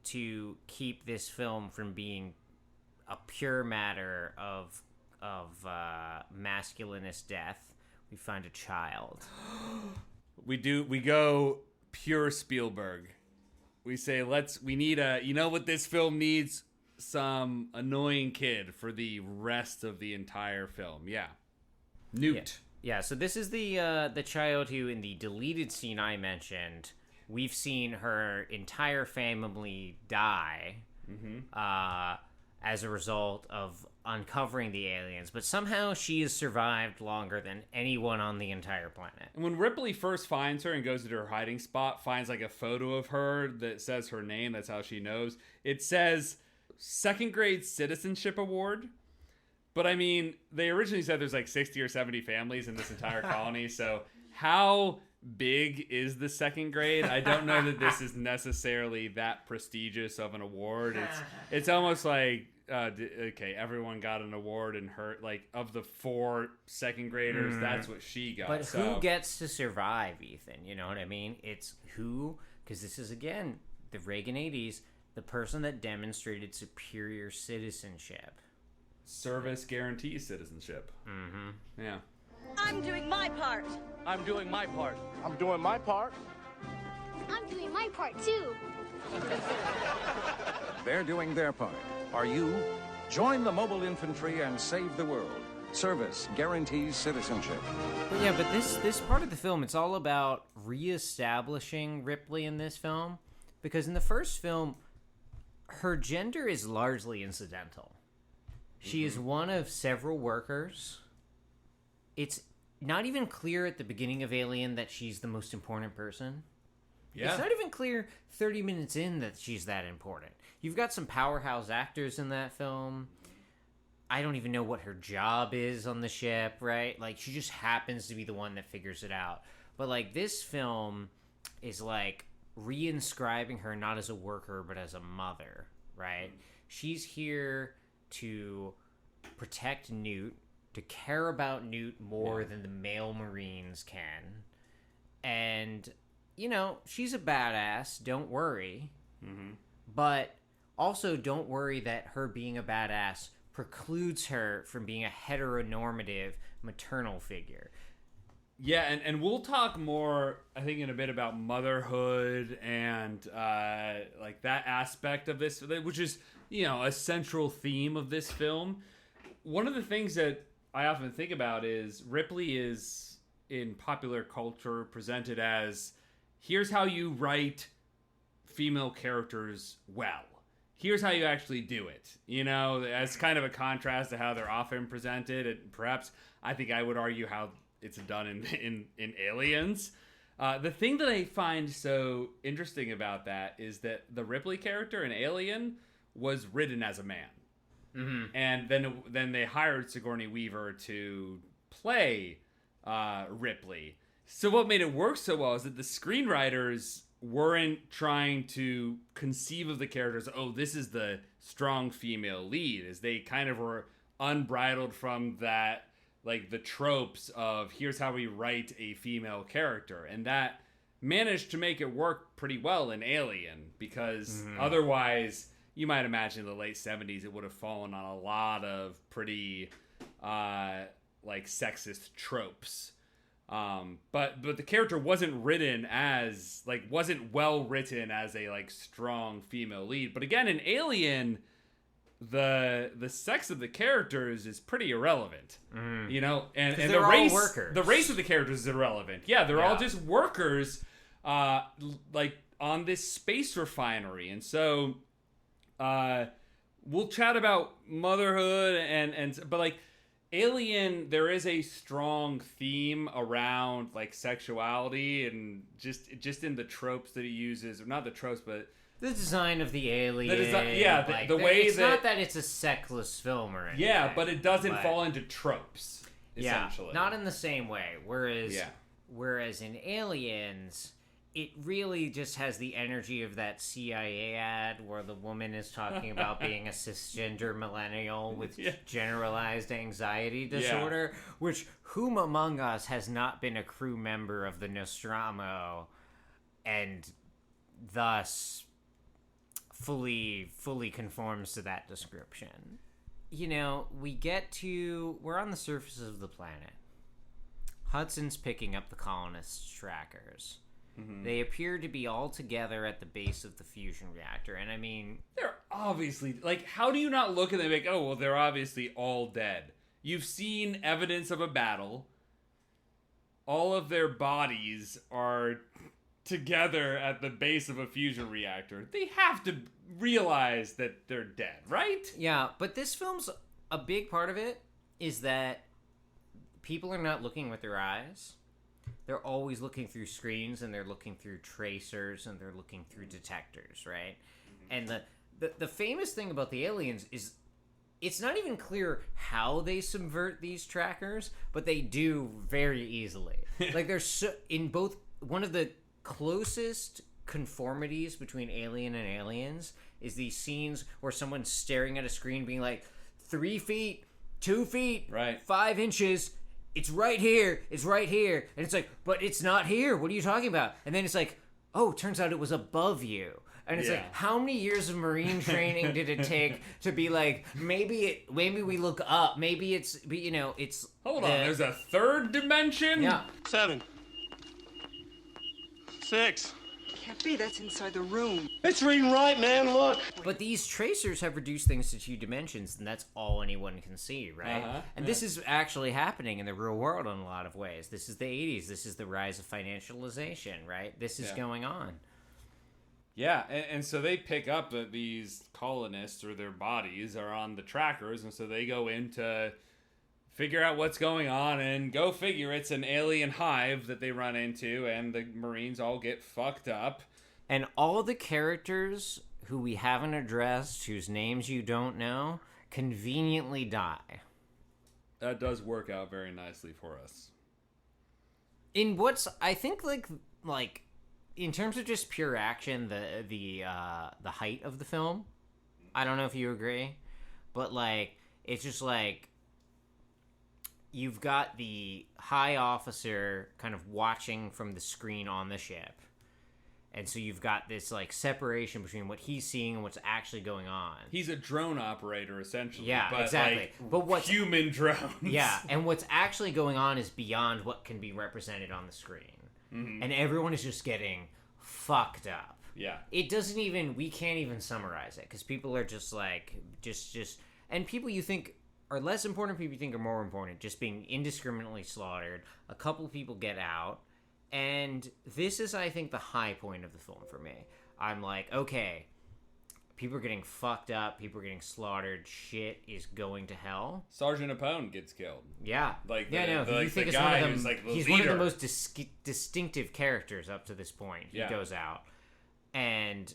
to keep this film from being a pure matter of masculinist death. We find a child. We go pure Spielberg. We say, we need what this film needs? Some annoying kid for the rest of the entire film. Yeah. Newt. Yeah, so this is the child who, in the deleted scene I mentioned, we've seen her entire family die as a result of uncovering the aliens, but somehow she has survived longer than anyone on the entire planet. And when Ripley first finds her and goes to her hiding spot, finds like a photo of her that says her name, that's how she knows. It says 2nd grade citizenship award. But I mean, they originally said there's like 60 or 70 families in this entire colony, so how big is the 2nd grade? I don't know that this is necessarily that prestigious of an award. It's almost like, okay, everyone got an award, and her, like, of the 4 2nd graders, that's what she got. But who gets to survive, Ethan? You know what I mean? It's who, because this is, again, the Reagan 80s, the person that demonstrated superior citizenship. Service guarantees citizenship. Mm-hmm. Yeah. I'm doing my part. I'm doing my part. I'm doing my part. I'm doing my part, too. They're doing their part. Are you? Join the mobile infantry and save the world. Service guarantees citizenship. But this part of the film, it's all about reestablishing Ripley in this film. Because in the first film, her gender is largely incidental. She is one of several workers. It's not even clear at the beginning of Alien that she's the most important person. Yeah. It's not even clear 30 minutes in that she's that important. You've got some powerhouse actors in that film. I don't even know what her job is on the ship, right? Like, she just happens to be the one that figures it out. But, like, this film is, like, reinscribing her not as a worker, but as a mother, right? She's here to protect Newt, to care about Newt more than the male Marines can. And, you know, she's a badass, don't worry. Mm-hmm. But also don't worry that her being a badass precludes her from being a heteronormative maternal figure. Yeah, and we'll talk more, I think, in a bit about motherhood and like that aspect of this, which is, you know, a central theme of this film. One of the things that I often think about is Ripley is, in popular culture, presented as, here's how you write female characters well. Here's how you actually do it. You know, as kind of a contrast to how they're often presented, and perhaps I think I would argue how it's done in Aliens. The thing that I find so interesting about that is that the Ripley character in Alien was written as a man. Mm-hmm. And then they hired Sigourney Weaver to play Ripley. So what made it work so well is that the screenwriters weren't trying to conceive of the characters, oh, this is the strong female lead, as they kind of were unbridled from that, like, the tropes of here's how we write a female character. And that managed to make it work pretty well in Alien, because otherwise, you might imagine in the late 70s, it would have fallen on a lot of pretty, like, sexist tropes. But the character wasn't written as, like, wasn't well written as a, like, strong female lead. But again, in Alien, the sex of the characters is pretty irrelevant, you know, and the race, workers. The race of the characters is irrelevant. Yeah, they're all just workers, like, on this space refinery. And so, we'll chat about motherhood but, like, Alien, there is a strong theme around, like, sexuality and just in the tropes that he uses, or not the tropes, but the design of the alien. The way it's that... not that it's a sexless film or anything. Yeah, but it doesn't fall into tropes, essentially. Yeah, not in the same way. Whereas in Aliens, it really just has the energy of that CIA ad where the woman is talking about being a cisgender millennial with generalized anxiety disorder, which whom among us has not been a crew member of the Nostromo and thus fully conforms to that description. You know, we're on the surface of the planet. Hudson's picking up the colonists' trackers. Mm-hmm. They appear to be all together at the base of the fusion reactor, and I mean... They're obviously... Like, how do you not look at them and be like, oh, well, they're obviously all dead? You've seen evidence of a battle. All of their bodies are together at the base of a fusion reactor. They have to realize that they're dead, right? Yeah, but this film's... A big part of it is that people are not looking with their eyes. They're always looking through screens, and they're looking through tracers, and they're looking through detectors, right? Mm-hmm. And the famous thing about the Aliens is it's not even clear how they subvert these trackers, but they do very easily. Like, they're in both... One of the closest conformities between Alien and Aliens is these scenes where someone's staring at a screen being like, 3 feet, 2 feet, right, 5 inches... It's right here. It's right here. And it's like, but it's not here. What are you talking about? And then it's like, oh, turns out it was above you. And it's like, how many years of Marine training did it take to be like, maybe we look up. Maybe it's, you know, it's... Hold on. There's a third dimension? Yeah. 7. 6. Can't be. That's inside the room. It's reading right, man. Look. But these tracers have reduced things to 2 dimensions, and that's all anyone can see, right? And this is actually happening in the real world in a lot of ways. This is the 80s. This is the rise of financialization, right? This is going on. Yeah, and so they pick up that these colonists or their bodies are on the trackers, and so they go in to figure out what's going on, and go figure, it's an alien hive that they run into, and the Marines all get fucked up. And all the characters who we haven't addressed, whose names you don't know, conveniently die. That does work out very nicely for us. In what's, I think, like in terms of just pure action, the height of the film, I don't know if you agree, but like it's just like you've got the high officer kind of watching from the screen on the ship. And so you've got this, like, separation between what he's seeing and what's actually going on. He's a drone operator, essentially. Yeah, but exactly. Like, but what's human drones. Yeah, and what's actually going on is beyond what can be represented on the screen. Mm-hmm. And everyone is just getting fucked up. Yeah. It doesn't even... We can't even summarize it, because people are just, like... Just... And people you think are less important, people you think are more important, just being indiscriminately slaughtered. A couple of people get out. And this is, I think, the high point of the film for me. I'm like, okay, people are getting fucked up, people are getting slaughtered, shit is going to hell. Sergeant Apone gets killed. Yeah. Like, you think the it's guy one of them, who's like the he's leader. one of the most distinctive characters up to this point. He goes out. And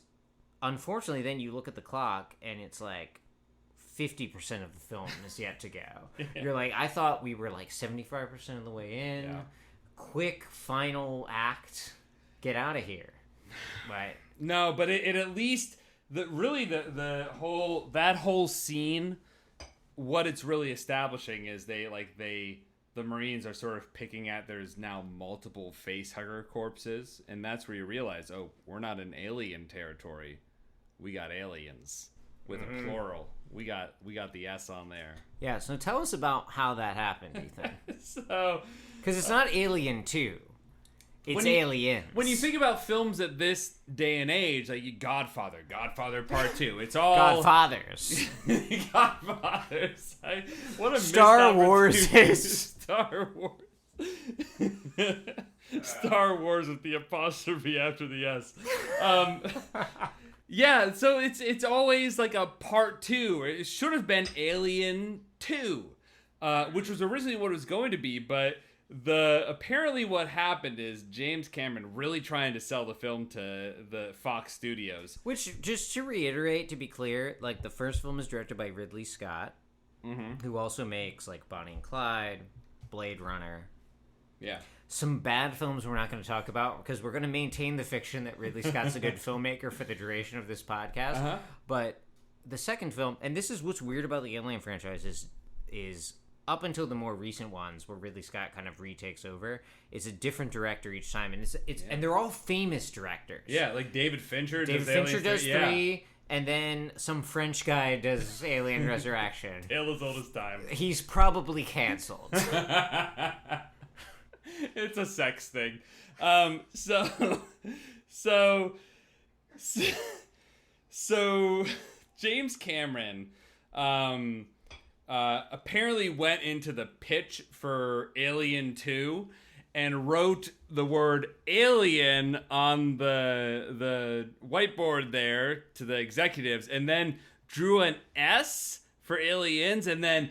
unfortunately, then you look at the clock, and it's like 50% of the film is yet to go. Yeah. You're like, I thought we were like 75% of the way in. Yeah. Quick final act, get out of here. Right. No, but it at least the whole scene, what it's really establishing is the Marines are sort of picking at there's now multiple facehugger corpses, and that's where you realize, oh, we're not in alien territory, we got aliens with a plural. We got the S on there. Yeah, so tell us about how that happened, Ethan. So, because it's not Alien 2. It's Aliens. When you think about films at this day and age, like Godfather Part 2, it's all... Godfathers. Godfathers. What a Star Wars is... Star Wars. Star Wars with the apostrophe after the S. Yeah, so it's always like a part 2. It should have been Alien 2, which was originally what it was going to be, but apparently what happened is James Cameron really trying to sell the film to the Fox Studios. Which, just to reiterate, to be clear, like the first film is directed by Ridley Scott, who also makes like Bonnie and Clyde, Blade Runner. Yeah. Some bad films we're not going to talk about because we're going to maintain the fiction that Ridley Scott's a good filmmaker for the duration of this podcast. But the second film, and this is what's weird about the Alien franchise, is up until the more recent ones where Ridley Scott kind of retakes over, it's a different director each time, and and they're all famous directors. Yeah, like David Fincher. David Fincher does 3, and then some French guy does Alien Resurrection. Tale as old as time. He's probably canceled. It's a sex thing. So James Cameron apparently went into the pitch for Alien 2 and wrote the word alien on the whiteboard there to the executives, and then drew an S for aliens, and then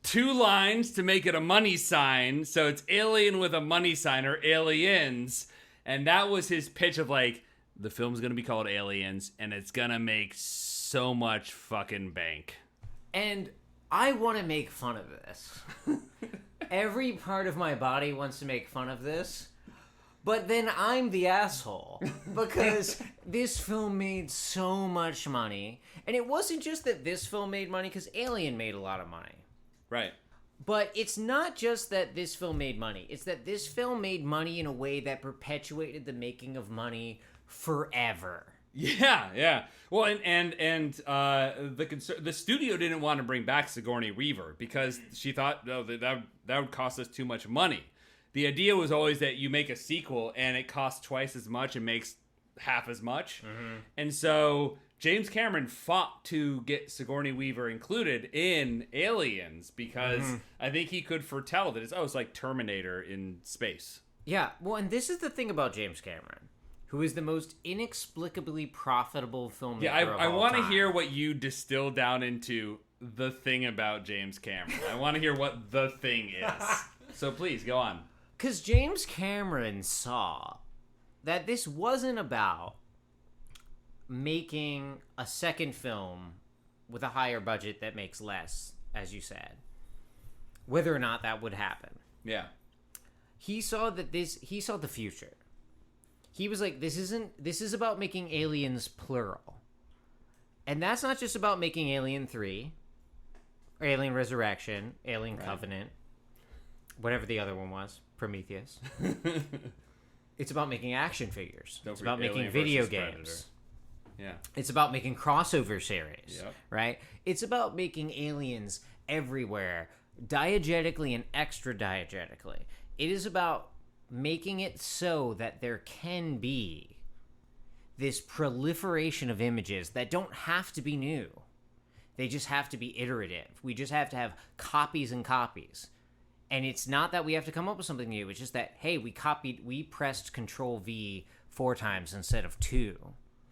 2 lines to make it a money sign, so it's alien with a money sign, or aliens. And that was his pitch of like, the film's gonna be called Aliens, and it's gonna make so much fucking bank. And I want to make fun of this. Every part of my body wants to make fun of this, but then I'm the asshole because this film made so much money. And it wasn't just that this film made money, because Alien made a lot of money. Right. But it's not just that this film made money. It's that this film made money in a way that perpetuated the making of money forever. Yeah. Well, and the studio didn't want to bring back Sigourney Weaver because she thought, no, that would cost us too much money. The idea was always that you make a sequel and it costs twice as much and makes half as much. Mm-hmm. And so James Cameron fought to get Sigourney Weaver included in Aliens because I think he could foretell that it's like Terminator in space. Yeah, well, and this is the thing about James Cameron, who is the most inexplicably profitable filmmaker of all time. I want to hear what you distill down into the thing about James Cameron. I want to hear what the thing is. So please, go on. Because James Cameron saw that this wasn't about making a second film with a higher budget that makes less, as you said. Whether or not that would happen. Yeah. He saw he saw the future. He was like, this is about making aliens plural. And that's not just about making Alien 3, or Alien Resurrection, Alien Covenant, whatever the other one was, Prometheus. It's about making action figures. It's about making video games. Yeah. It's about making crossover series, Yep. right? It's about making aliens everywhere, diegetically and extra diegetically. It is about making it so that there can be this proliferation of images that don't have to be new. They just have to be iterative. We just have to have copies and copies. And it's not that we have to come up with something new. It's just that, hey, we pressed Control V 4 times instead of 2.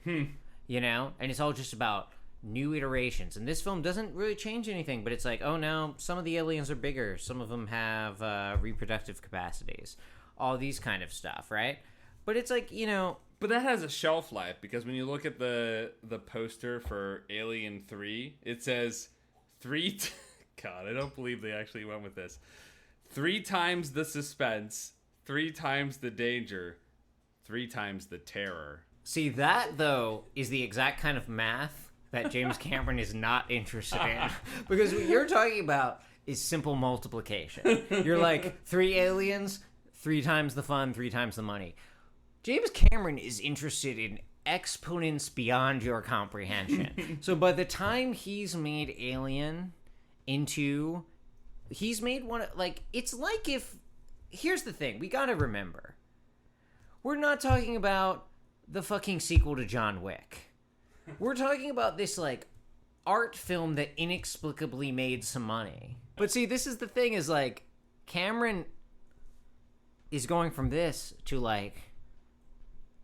You know? And it's all just about new iterations. And this film doesn't really change anything, but it's like, oh no, some of the aliens are bigger. Some of them have reproductive capacities. All these kind of stuff, right? But it's like, you know... But that has a shelf life, because when you look at the poster for Alien 3, it says God, I don't believe they actually went with this. 3 times the suspense, 3 times the danger, 3 times the terror. See, that, though, is the exact kind of math that James Cameron is not interested in. Because what you're talking about is simple multiplication. You're like, 3 aliens, 3 times the fun, 3 times the money. James Cameron is interested in exponents beyond your comprehension. So by the time he's made Alien into... He's made one... Like, it's like if... Here's the thing. We gotta remember. We're not talking about the fucking sequel to John Wick. We're talking about this, like, art film that inexplicably made some money. But see, this is the thing, is, like, Cameron is going from this to, like...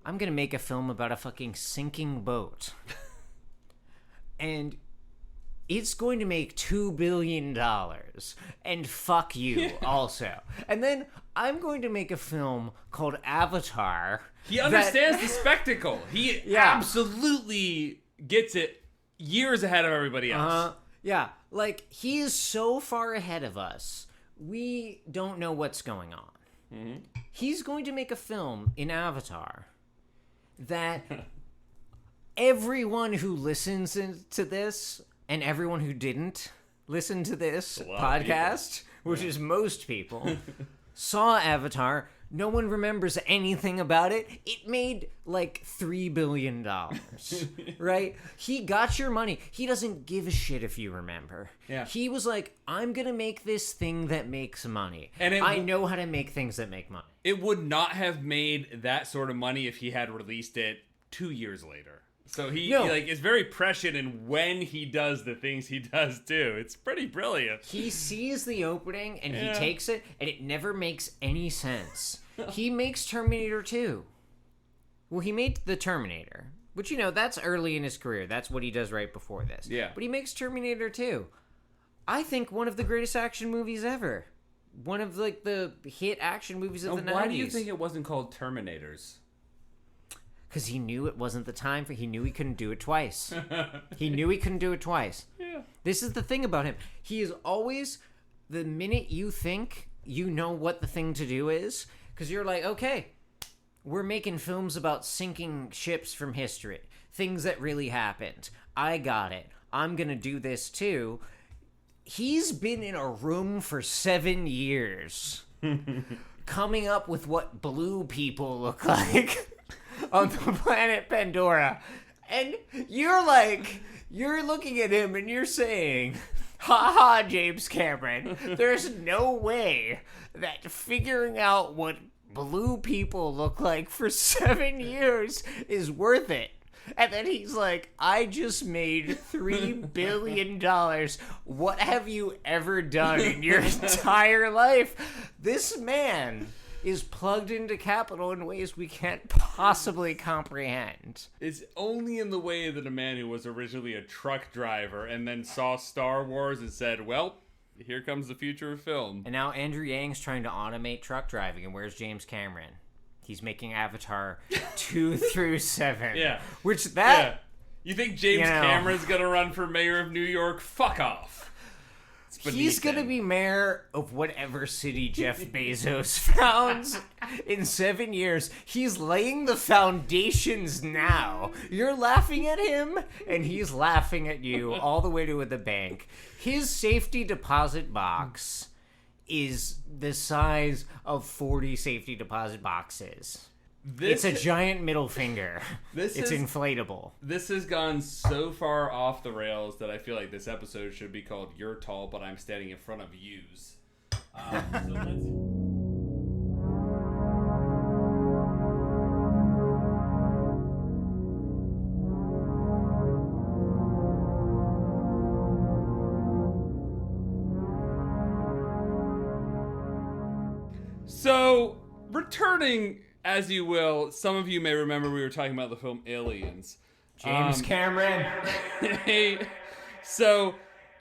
I'm gonna make a film about a fucking sinking boat. And it's going to make $2 billion. And fuck you, also. And then I'm going to make a film called Avatar. He understands the spectacle. He absolutely gets it years ahead of everybody else. Yeah, like, he is so far ahead of us, we don't know what's going on. Mm-hmm. He's going to make a film in Avatar that everyone who listens to this and everyone who didn't listen to this podcast, which is most people, saw Avatar. No one remembers anything about it. It made like $3 billion, right? He got your money. He doesn't give a shit if you remember. Yeah. He was like, I'm going to make this thing that makes money. And I know how to make things that make money. It would not have made that sort of money if he had released it 2 years later. So he is very prescient in when he does the things he does too. It's pretty brilliant. He sees the opening and he takes it, and it never makes any sense. He makes Terminator 2. Well, he made The Terminator, which, that's early in his career. That's what he does right before this. Yeah. But he makes Terminator 2. I think one of the greatest action movies ever. One of, like, the hit action movies of the 90s. Why do you think it wasn't called Terminators? Because he knew it wasn't the time for... He knew he couldn't do it twice. He knew he couldn't do it twice. Yeah. This is the thing about him. He is always... The minute you think you know what the thing to do is... Because you're like, okay, we're making films about sinking ships from history. Things that really happened. I got it. I'm going to do this too. He's been in a room for 7 years. Coming up with what blue people look like on the planet Pandora. And you're looking at him and you're saying, ha ha, James Cameron, there's no way that figuring out what blue people look like for 7 years is worth it. And then he's like, I just made $3 billion. What have you ever done in your entire life? This man is plugged into capital in ways we can't possibly comprehend. It's only in the way that a man who was originally a truck driver and then saw Star Wars and said, well, here comes the future of film. And now Andrew Yang's trying to automate truck driving, and where's James Cameron? He's making Avatar 2 through 7. Yeah. Which that... Yeah. You think James Cameron's going to run for mayor of New York? Fuck off. He's going to be mayor of whatever city Jeff Bezos founds in 7 years. He's laying the foundations now. You're laughing at him, and he's laughing at you all the way to the bank. His safety deposit box is the size of 40 safety deposit boxes. It's a giant middle finger. It's inflatable. This has gone so far off the rails that I feel like this episode should be called You're Tall, But I'm Standing in Front of Yous. So, returning... As you will, some of you may remember we were talking about the film Aliens. James Cameron. So,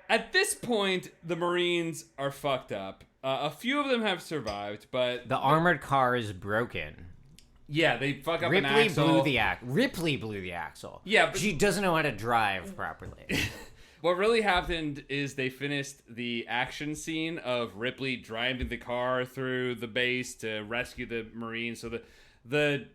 at this point, the Marines are fucked up. A few of them have survived, but... The armored car is broken. Yeah, they fuck up an axle. Ripley blew the axle. Yeah, but... She doesn't know how to drive properly. What really happened is they finished the action scene of Ripley driving the car through the base to rescue the Marines. So the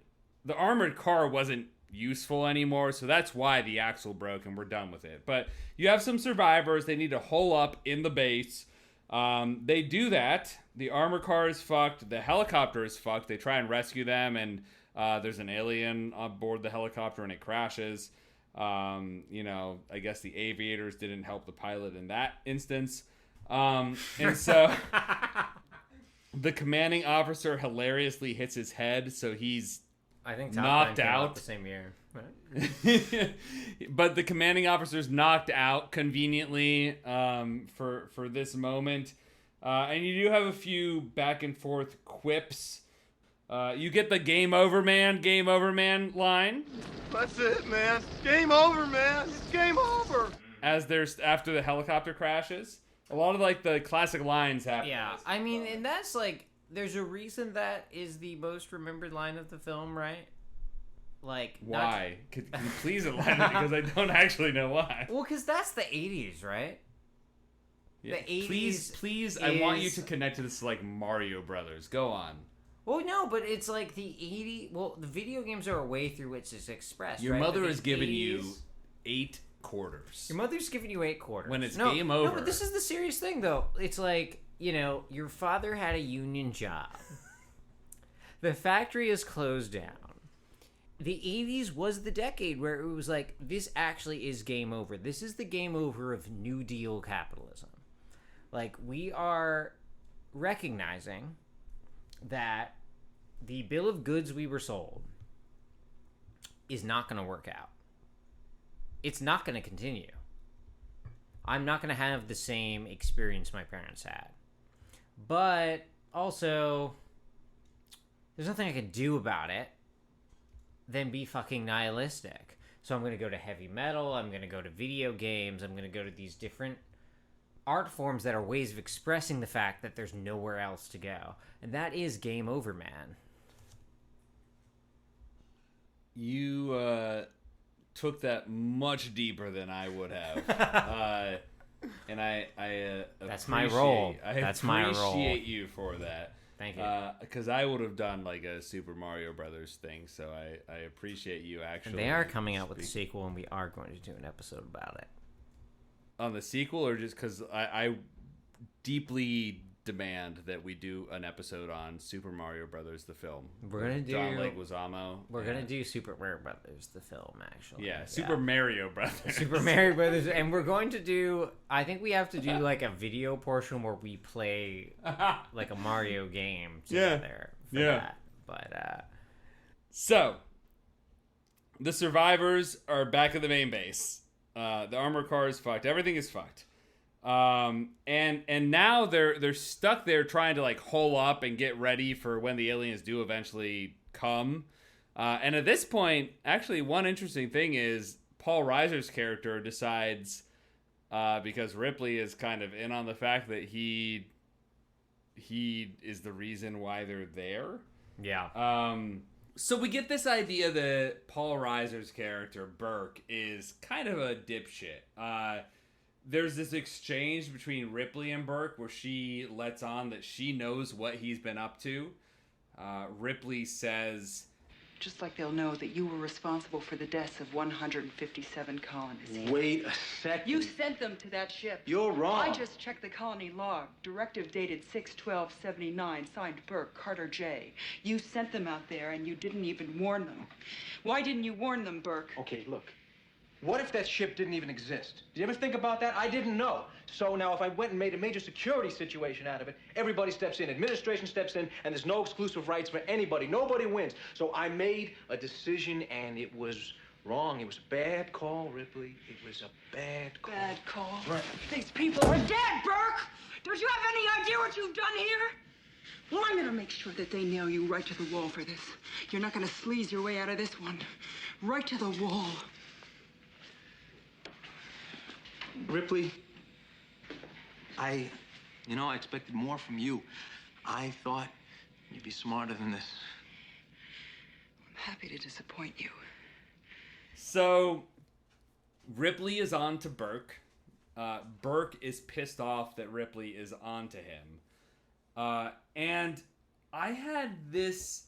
armored car wasn't useful anymore, so that's why the axle broke and we're done with it. But you have some survivors. They need to hole up in the base. They do that. The armored car is fucked. The helicopter is fucked. They try and rescue them, and there's an alien on board the helicopter and it crashes. I guess the aviators didn't help the pilot in that instance. And so the commanding officer hilariously hits his head, so he's knocked out. The same year, right? But the commanding officer's knocked out conveniently for this moment. And you do have a few back and forth quips. You get the game over man line. That's it, man. Game over, man. It's game over. After the helicopter crashes. A lot of like the classic lines happen. Yeah, I mean, and that's like, there's a reason that is the most remembered line of the film, right? Like, why? Could you please enlighten me, because I don't actually know why. Well, because that's the 80s, right? Yeah. The 80s. Please, I want you to connect to this like Mario Brothers. Go on. Well, no, but it's like the 80s... Well, the video games are a way through which it's expressed, Your right? mother has given you 8 quarters. Your mother's giving you 8 quarters. When it's game over. No, but this is the serious thing, though. It's like, your father had a union job. The factory is closed down. The 80s was the decade where it was like, this actually is game over. This is the game over of New Deal capitalism. Like, we are recognizing that the bill of goods we were sold is not going to work out. It's not going to continue. I'm not going to have the same experience my parents had. But also, there's nothing I can do about it than be fucking nihilistic. So I'm going to go to heavy metal, I'm going to go to video games, I'm going to go to these different art forms that are ways of expressing the fact that there's nowhere else to go. And that is game over, man. You took that much deeper than I would have. And I that's my role. That's my role. I appreciate you for that. Thank you. Because I would have done like a Super Mario Brothers thing, so I appreciate you actually. And they are coming out with a sequel, and we are going to do an episode about it. On the sequel, or just because I deeply demand that we do an episode on Super Mario Brothers the film. We're gonna do John Leguizamo. We're gonna do Super Mario Brothers the film, actually. Yeah, Super Mario Brothers. Super Mario Brothers, and we're going to do. I think we have to do like a video portion where we play like a Mario game together. For that. But so the survivors are back at the main base. The armor car is fucked. Everything is fucked. And now they're stuck there trying to like hole up and get ready for when the aliens do eventually come. And at this point, actually, one interesting thing is Paul Reiser's character decides, because Ripley is kind of in on the fact that he is the reason why they're there. Yeah. So we get this idea that Paul Reiser's character, Burke, is kind of a dipshit. There's this exchange between Ripley and Burke where she lets on that she knows what he's been up to. Ripley says, just like they'll know that you were responsible for the deaths of 157 colonists. Wait a second. You sent them to that ship. You're wrong. I just checked the colony log. Directive dated 6/12/79, signed Burke, Carter J. You sent them out there and you didn't even warn them. Why didn't you warn them, Burke? Okay, look. What if that ship didn't even exist? Did you ever think about that? I didn't know. So now if I went and made a major security situation out of it, everybody steps in, administration steps in, and there's no exclusive rights for anybody. Nobody wins. So I made a decision, and it was wrong. It was a bad call, Ripley. It was a bad call. Bad call? Right. These people are dead, Burke! Don't you have any idea what you've done here? Well, I'm gonna make sure that they nail you right to the wall for this. You're not gonna sleaze your way out of this one. Right to the wall. Ripley, I expected more from you. I thought you'd be smarter than this. I'm happy to disappoint you. so Ripley is on to Burke. Burke is pissed off that Ripley is on to him. And I had this...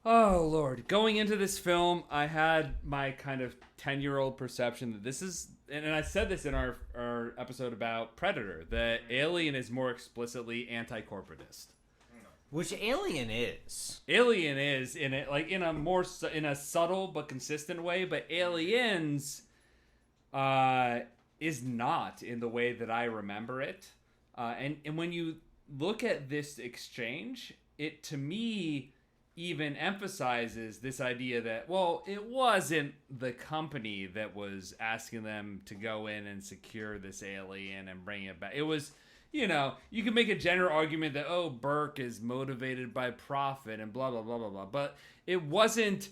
Oh, Lord. Going into this film, I had my kind of 10-year-old perception that this is... And I said this in our episode about Predator, that Alien is more explicitly anti-corporatist. Which Alien is. Alien is, in it, like, in a subtle but consistent way, but Aliens is not in the way that I remember it. And when you look at this exchange, it, to me, even emphasizes this idea that, well, it wasn't the company that was asking them to go in and secure this alien and bring it back. It was, you can make a general argument that, oh, Burke is motivated by profit and blah, blah, blah, blah, blah. But it wasn't,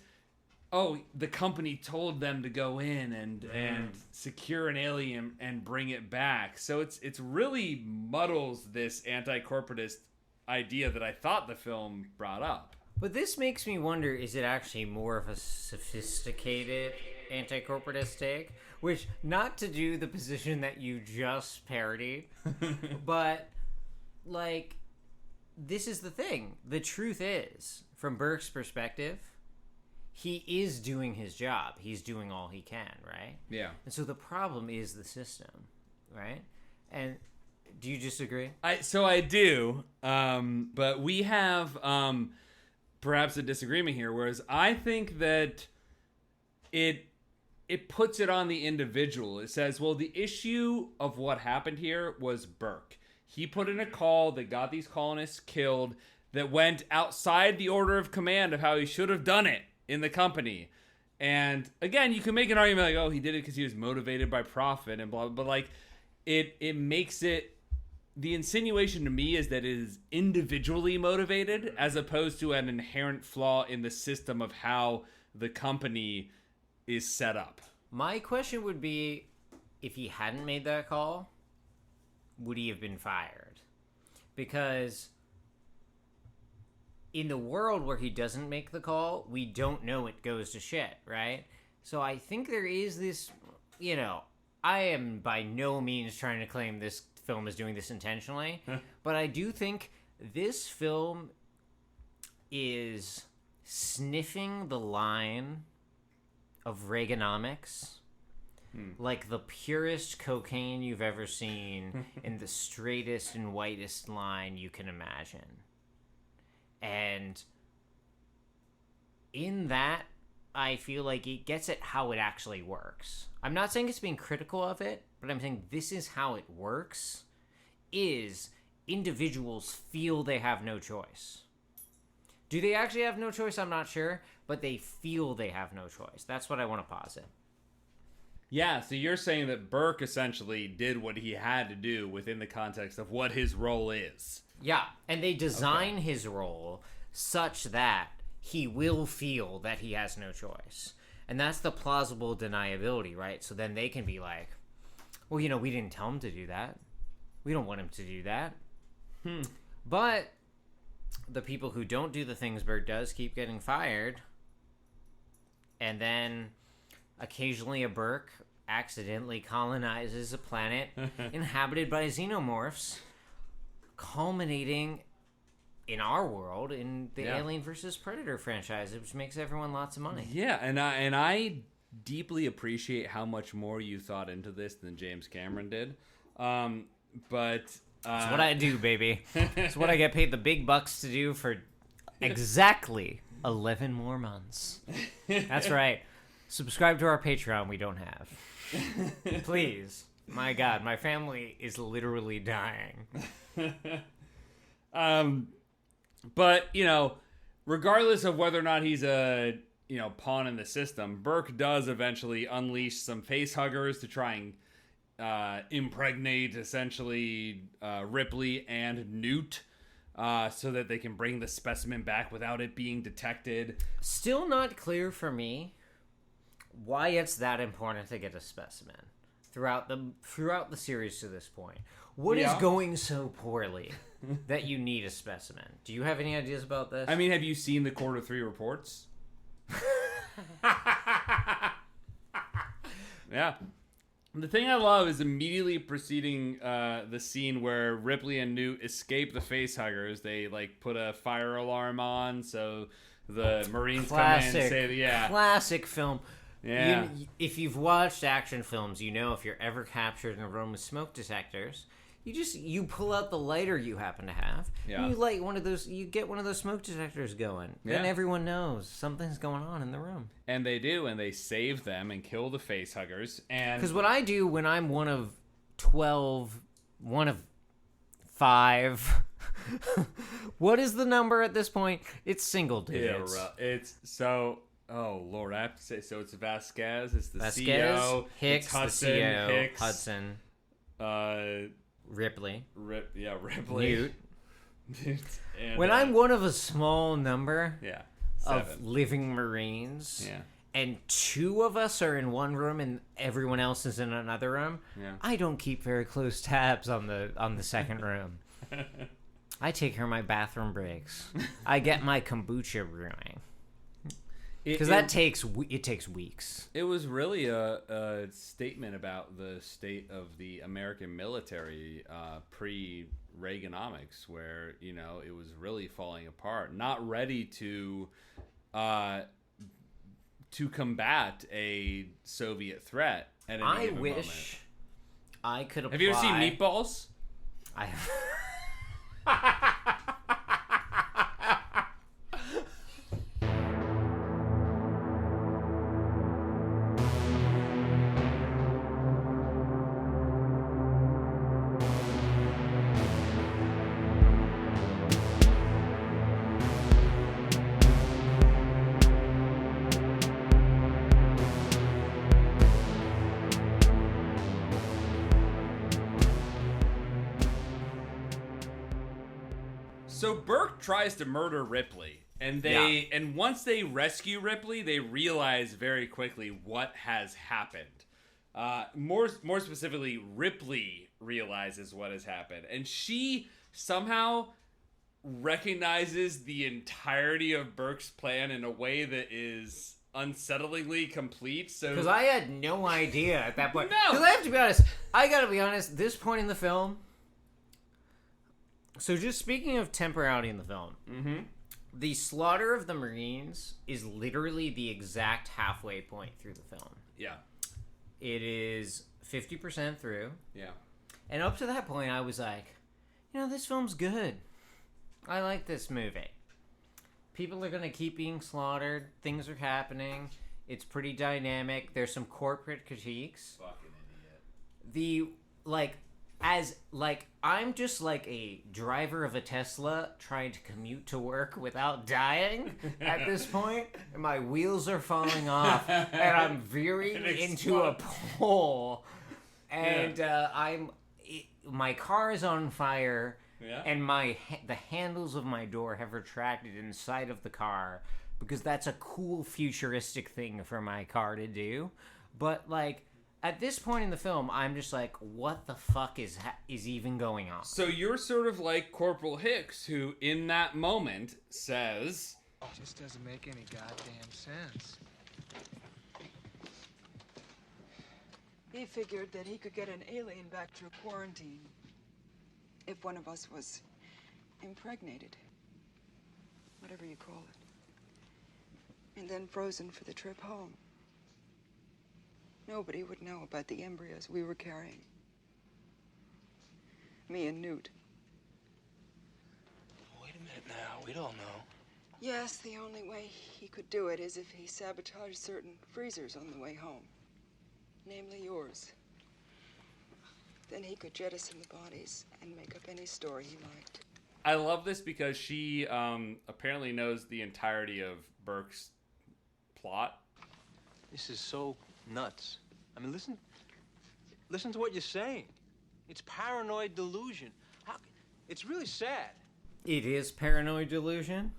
oh, the company told them to go in and secure an alien and bring it back. So it's really muddles this anti-corporatist idea that I thought the film brought up. But this makes me wonder, is it actually more of a sophisticated anti-corporatist take? Which, not to do the position that you just parodied, but, like, this is the thing. The truth is, from Burke's perspective, he is doing his job. He's doing all he can, right? Yeah. And so the problem is the system, right? And do you disagree? So I do, but we have... perhaps a disagreement here, whereas I think that it puts it on the individual. It says, well, the issue of what happened here was Burke. He put in a call that got these colonists killed that went outside the order of command of how he should have done it in the company. And again, you can make an argument like, oh, he did it because he was motivated by profit and blah, blah, but like it makes it... The insinuation to me is that it is individually motivated as opposed to an inherent flaw in the system of how the company is set up. My question would be, if he hadn't made that call, would he have been fired? Because in the world where he doesn't make the call, we don't know it goes to shit, right? So I think there is this, I am by no means trying to claim this film is doing this intentionally, but I do think this film is sniffing the line of Reaganomics like the purest cocaine you've ever seen in the straightest and whitest line you can imagine. And in that, I feel like it gets at how it actually works. I'm not saying it's being critical of it, but I'm saying this is how it works, is individuals feel they have no choice. Do they actually have no choice? I'm not sure, but they feel they have no choice. That's what I want to posit. Yeah, so you're saying that Burke essentially did what he had to do within the context of what his role is. Yeah, and they design his role such that he will feel that he has no choice. And that's the plausible deniability, right? So then they can be like, well, we didn't tell him to do that. We don't want him to do that. But the people who don't do the things Burke does keep getting fired. And then occasionally a Burke accidentally colonizes a planet inhabited by xenomorphs, culminating in our world in the Alien vs. Predator franchise, which makes everyone lots of money. Yeah, and I deeply appreciate how much more you thought into this than James Cameron did. But it's what I do, baby. It's what I get paid the big bucks to do for exactly 11 more months. That's right. Subscribe to our Patreon we don't have. Please. My God, my family is literally dying. But, regardless of whether or not he's a, pawn in the system, Burke does eventually unleash some facehuggers to try and impregnate, essentially, Ripley and Newt, so that they can bring the specimen back without it being detected. Still not clear for me why it's that important to get a specimen throughout the series to this point. What is going so poorly that you need a specimen? Do you have any ideas about this? I mean, have you seen the Quarter 3 reports? Yeah. The thing I love is immediately preceding the scene where Ripley and Newt escape the facehuggers. They put a fire alarm on, so the Marines come in and say, classic film. Yeah. If you've watched action films, if you're ever captured in a room with smoke detectors, you pull out the lighter you happen to have. Yeah. And you light one of those. You get one of those smoke detectors going. Yeah. Then everyone knows something's going on in the room. And they do, and they save them and kill the facehuggers. And because what I do when I'm one of 12, one of 5. What is the number at this point? It's single digits. Yeah, it's so. Oh Lord, I have to say. So it's Vasquez. It's the Vasquez, CEO. Hicks, it's Hudson, the CEO, Hicks, Hudson, Ripley, Ripley, Newt. And, when I'm one of a small number, 7 of living Marines, yeah, and 2 of us are in one room and everyone else is in another room, I don't keep very close tabs on the second room. I take care of my bathroom breaks. I get my kombucha brewing. Because that takes weeks. It was really a statement about the state of the American military pre-Reaganomics, where it was really falling apart, not ready to combat a Soviet threat at any given moment. I wish I could apply. Have you ever seen Meatballs? I have. So Burke tries to murder Ripley, and and once they rescue Ripley, they realize very quickly what has happened. More specifically, Ripley realizes what has happened, and she somehow recognizes the entirety of Burke's plan in a way that is unsettlingly complete. So because I had no idea at that point. No, because I have to be honest. I gotta be honest. This point in the film. So just speaking of temporality in the film, the slaughter of the Marines is literally the exact halfway point through the film. Yeah. It is 50% through. Yeah. And up to that point, I was like, this film's good. I like this movie. People are going to keep being slaughtered. Things are happening. It's pretty dynamic. There's some corporate critiques. Fucking idiot. as like I'm just like a driver of a Tesla trying to commute to work without dying at this point. And my wheels are falling off, and I'm veering into a pole, and my car is on fire, and the handles of my door have retracted inside of the car because that's a cool futuristic thing for my car to do. But like. At this point in the film, I'm just like, what the fuck is even going on? So you're sort of like Corporal Hicks, who in that moment says... It just doesn't make any goddamn sense. He figured that he could get an alien back through quarantine if one of us was impregnated, whatever you call it, and then frozen for the trip home. Nobody would know about the embryos we were carrying. Me and Newt. Wait a minute now. We'd all know. Yes, the only way he could do it is if he sabotaged certain freezers on the way home. Namely yours. Then he could jettison the bodies and make up any story he liked. I love this because she apparently knows the entirety of Burke's plot. This is so nuts. I mean, listen to what you're saying. It's paranoid delusion. It's really sad. It is paranoid delusion.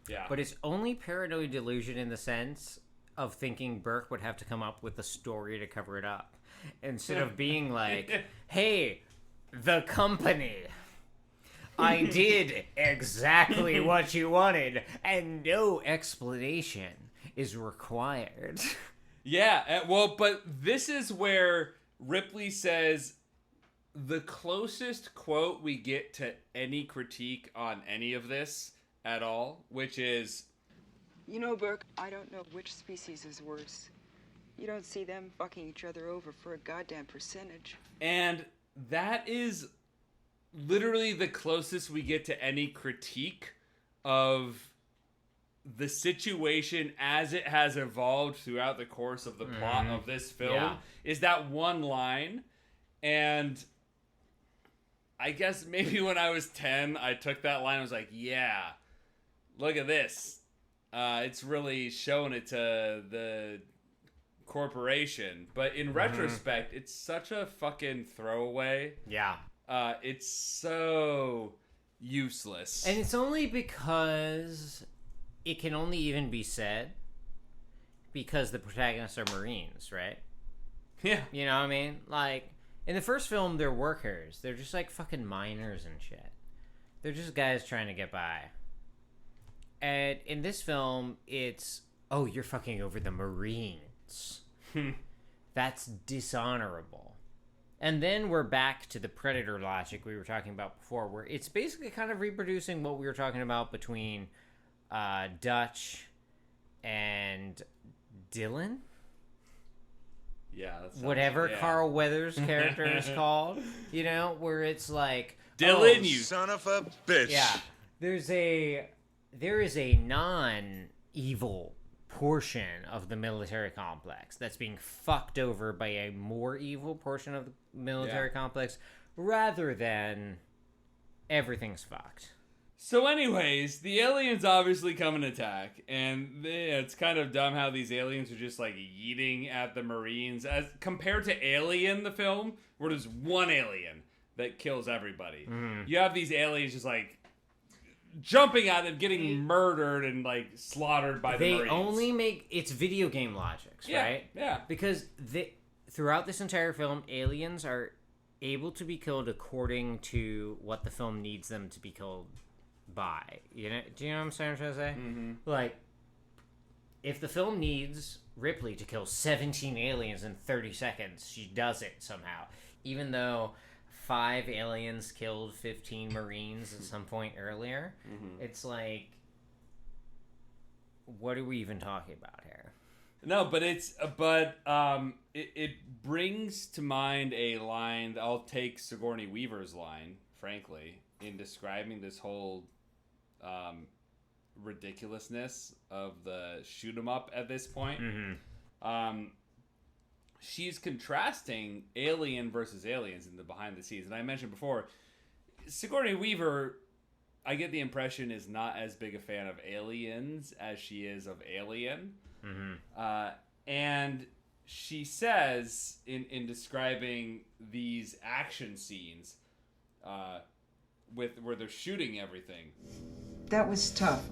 Yeah. But it's only paranoid delusion in the sense of thinking Burke would have to come up with a story to cover it up. Instead of being like, hey, the company, I did exactly what you wanted, and no explanation is required. Yeah, well, but this is where Ripley says the closest quote we get to any critique on any of this at all, which is... You know, Burke, I don't know which species is worse. You don't see them fucking each other over for a goddamn percentage. And that is literally the closest we get to any critique of the situation as it has evolved throughout the course of the plot of this film, is that one line. And I guess maybe when I was 10, I took that line and was like, yeah, look at this. It's really showing it to the corporation. But in retrospect, it's such a fucking throwaway. Yeah. It's so useless. And it's only because... it can only even be said because the protagonists are Marines, right? Yeah. You know what I mean? Like, in the first film, they're workers. They're just like fucking miners and shit. They're just guys trying to get by. And in this film, it's, oh, you're fucking over the Marines. That's dishonorable. And then we're back to the Predator logic we were talking about before, where it's basically kind of reproducing what we were talking about between... Dutch and Dylan? Yeah. That's whatever Carl Weathers' character is called. You know, where it's like... Dylan, you son of a bitch. Yeah. There is a non-evil portion of the military complex that's being fucked over by a more evil portion of the military complex, rather than everything's fucked. So anyways, the aliens obviously come and attack, and it's kind of dumb how these aliens are just like yeeting at the Marines as compared to Alien, the film, where there's one alien that kills everybody. You have these aliens just like jumping at them, getting murdered and like slaughtered by the Marines. They only make... it's video game logics, right? Yeah. Because throughout this entire film, aliens are able to be killed according to what the film needs them to be killed by. You know? Do you know what I'm trying to say? Like, if the film needs Ripley to kill 17 aliens in 30 seconds, she does it somehow. Even though 5 aliens killed 15 Marines at some point earlier, it's like, what are we even talking about here? No, but it brings to mind a line. I'll take Sigourney Weaver's line, frankly, in describing this whole ridiculousness of the shoot 'em up at this point. she's contrasting Alien versus Aliens in the behind the scenes. And I mentioned before, Sigourney Weaver, I get the impression, is not as big a fan of Aliens as she is of Alien. And she says in describing these action scenes where they're shooting everything. That was tough.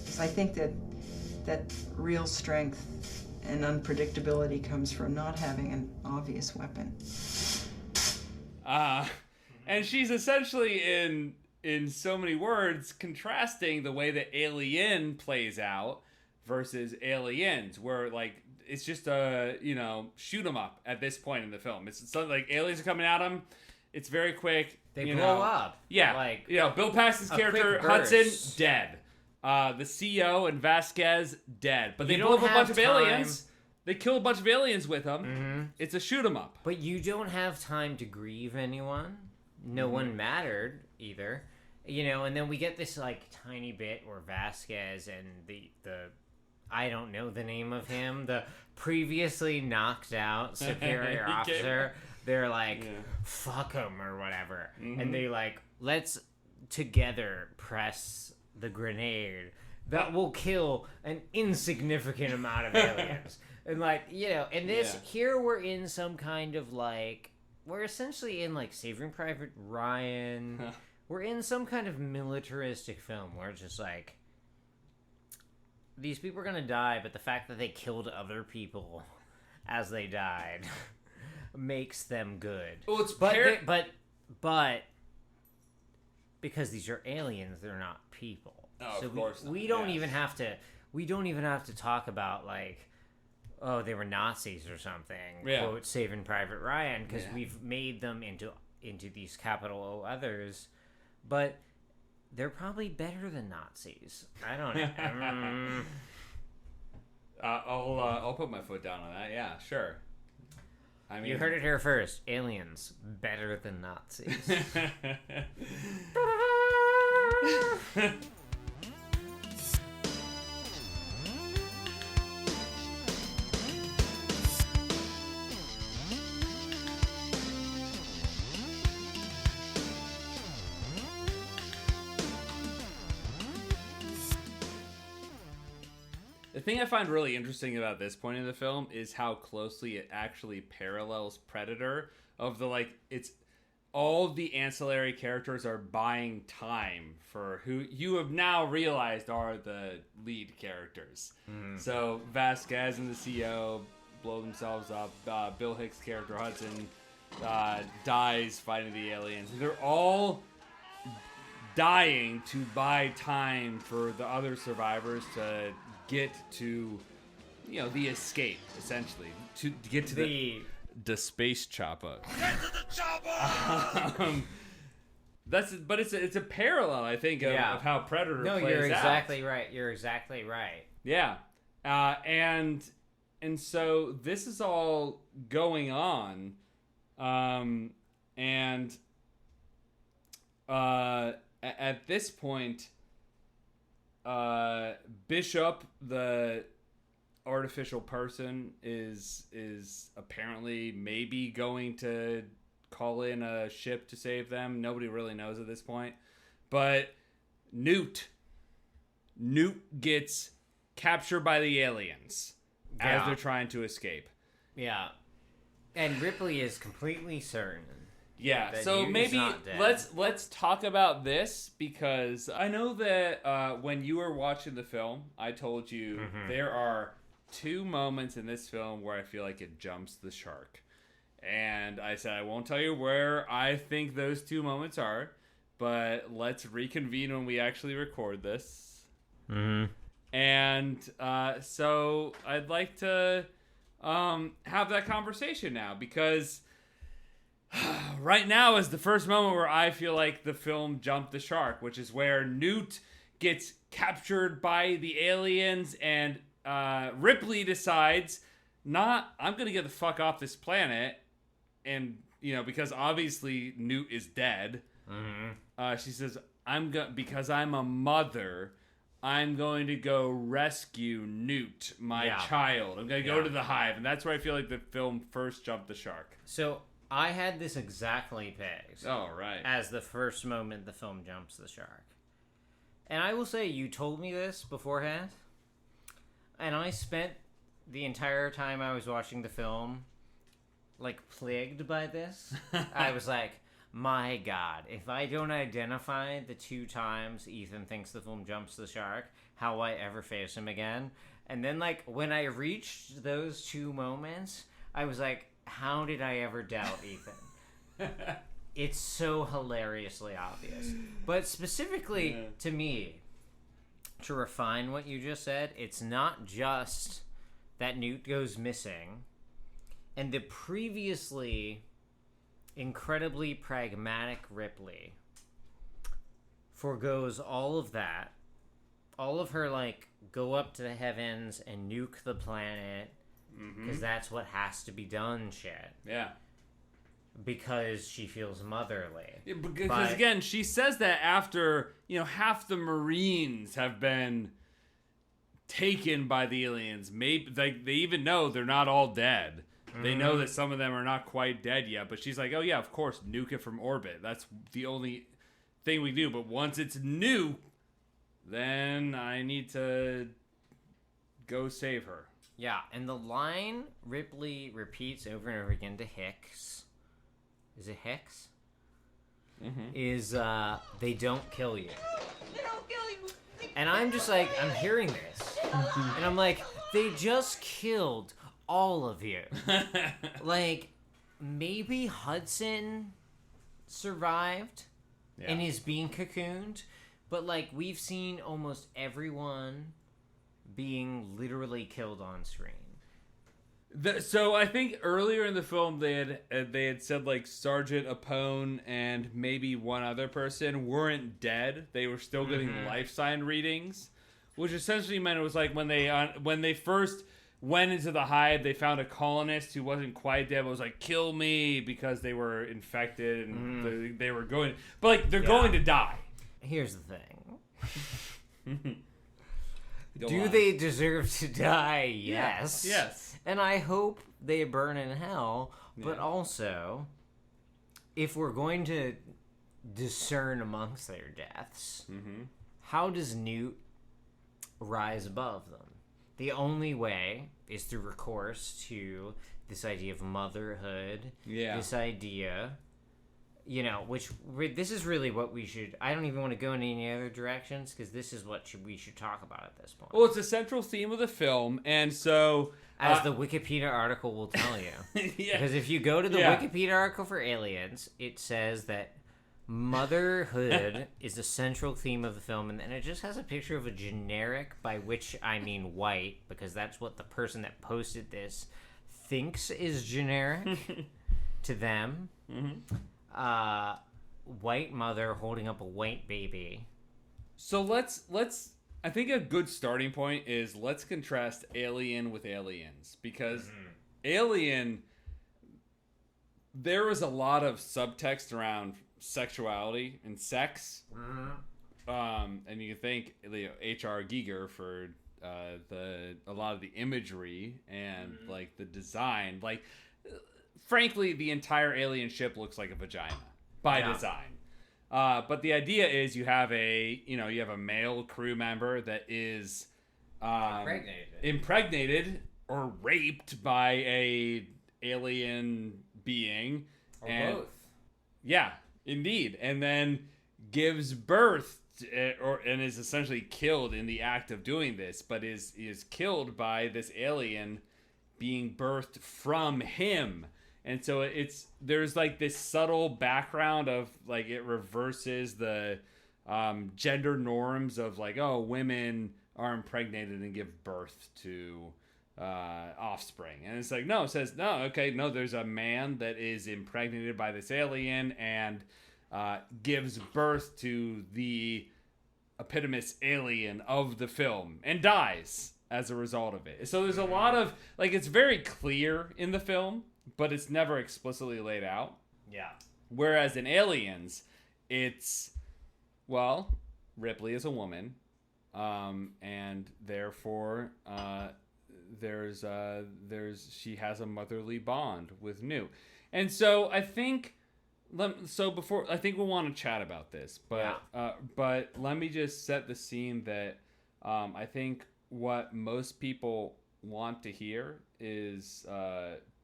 Because I think that real strength and unpredictability comes from not having an obvious weapon. And she's essentially in so many words contrasting the way that Alien plays out versus Aliens, where like it's just a shoot 'em up at this point in the film. It's something like aliens are coming at them. It's very quick. They blow up. Yeah, like Bill Paxton's character Hudson dead. The CEO and Vasquez dead. But they blow up a bunch of aliens. They kill a bunch of aliens with them. It's a shoot 'em up. But you don't have time to grieve anyone. No one mattered either. And then we get this like tiny bit where Vasquez and the I don't know the name of him, the previously knocked out superior officer, they're like, fuck him or whatever. And they like, let's together press the grenade that will kill an insignificant amount of aliens. And like, and this, here we're in some kind of like, we're essentially in like Saving Private Ryan. We're in some kind of militaristic film where it's just like, these people are gonna die, but the fact that they killed other people as they died makes them good. Well, it's but because these are aliens, they're not people. Oh, so of course not. We don't even have to. We don't even have to talk about like, oh, they were Nazis or something. Yeah. Quote Saving Private Ryan, because we've made them into these capital O others, but they're probably better than Nazis. I don't know. I'll put my foot down on that. Yeah, sure. I mean, you heard it here first. Aliens better than Nazis. The thing I find really interesting about this point in the film is how closely it actually parallels Predator. Of the like, it's all the ancillary characters are buying time for who you have now realized are the lead characters. So Vasquez and the CEO blow themselves up. Bill Hicks' character Hudson dies fighting the aliens. They're all dying to buy time for the other survivors to get to, the escape, essentially, to get to the space chopper. Get to the chopper! It's a parallel, I think, of how Predator plays out. No, you're exactly right. You're exactly right. Yeah, and so this is all going on, and at this point, Bishop, the artificial person, is apparently maybe going to call in a ship to save them. Nobody really knows at this point. But Newt gets captured by the aliens as they're trying to escape. Yeah. And Ripley is completely certain. Yeah, so maybe let's talk about this, because I know that when you were watching the film, I told you there are two moments in this film where I feel like it jumps the shark. And I said I won't tell you where I think those two moments are, but let's reconvene when we actually record this. And so I'd like to have that conversation now, because right now is the first moment where I feel like the film jumped the shark, which is where Newt gets captured by the aliens and Ripley decides, I'm going to get the fuck off this planet. And, because obviously Newt is dead. She says, because I'm a mother, I'm going to go rescue Newt, my child. I'm going to go to the hive. And that's where I feel like the film first jumped the shark. So I had this exactly pegged. Oh, right. As the first moment the film jumps the shark. And I will say, you told me this beforehand. And I spent the entire time I was watching the film, like, plagued by this. I was like, my God, if I don't identify the 2 times Ethan thinks the film jumps the shark, how I ever face him again. And then, like, when I reached those 2 moments, I was like, how did I ever doubt Ethan? It's so hilariously obvious. But specifically to me, to refine what you just said, it's not just that Newt goes missing, and the previously incredibly pragmatic Ripley forgoes all of that, all of her, like, go up to the heavens and nuke the planet, because that's what has to be done shit. Yeah. Because she feels motherly. Yeah, because again, she says that after, half the Marines have been taken by the aliens. Maybe they even know they're not all dead. They know that some of them are not quite dead yet, but she's like, oh yeah, of course, nuke it from orbit. That's the only thing we do. But once it's nuked, then I need to go save her. Yeah, and the line Ripley repeats over and over again to Hicks, is it Hicks? Is, they don't kill you. They don't kill you. And I'm just like, I'm hearing this. And I'm like, they just killed all of you. Like, maybe Hudson survived and is being cocooned, but, like, we've seen almost everyone being literally killed on screen. So I think earlier in the film they had said, like, Sergeant Apone and maybe one other person weren't dead. They were still getting life sign readings, which essentially meant it was like when they first went into the hive, they found a colonist who wasn't quite dead, but was like, kill me, because they were infected and they were going, but, like, they're going to die. Here's the thing. Do they deserve to die? Yes. Yes. And I hope they burn in hell, but also, if we're going to discern amongst their deaths, how does Newt rise above them? The only way is through recourse to this idea of motherhood, this idea, this is really what we should, I don't even want to go in any other directions, because this is what we should talk about at this point. Well, it's a central theme of the film, and so... As the Wikipedia article will tell you. Because if you go to the Wikipedia article for Aliens, it says that motherhood is a central theme of the film, and then it just has a picture of a generic, by which I mean white, because that's what the person that posted this thinks is generic to them. White mother holding up a white baby. So let's I think a good starting point is let's contrast Alien with Aliens, because Alien, there was a lot of subtext around sexuality and sex, and you can thank H.R. Giger for a lot of the imagery and like the design. Like, frankly, the entire alien ship looks like a vagina by design. But the idea is you have a male crew member that is impregnated or raped by a alien being, or and both. Yeah, indeed, and then gives birth and is essentially killed in the act of doing this, but is killed by this alien being birthed from him. And so there's like this subtle background of like it reverses the gender norms of like, oh, women are impregnated and give birth to offspring. And it's like, no, it says, no, okay, no, there's a man that is impregnated by this alien and gives birth to the epitomous alien of the film and dies as a result of it. So there's a lot of, like, it's very clear in the film, but it's never explicitly laid out. Yeah. Whereas in Aliens, it's, well, Ripley is a woman. and therefore she has a motherly bond with New. And so I think I think we'll want to chat about this, but let me just set the scene that I think what most people want to hear is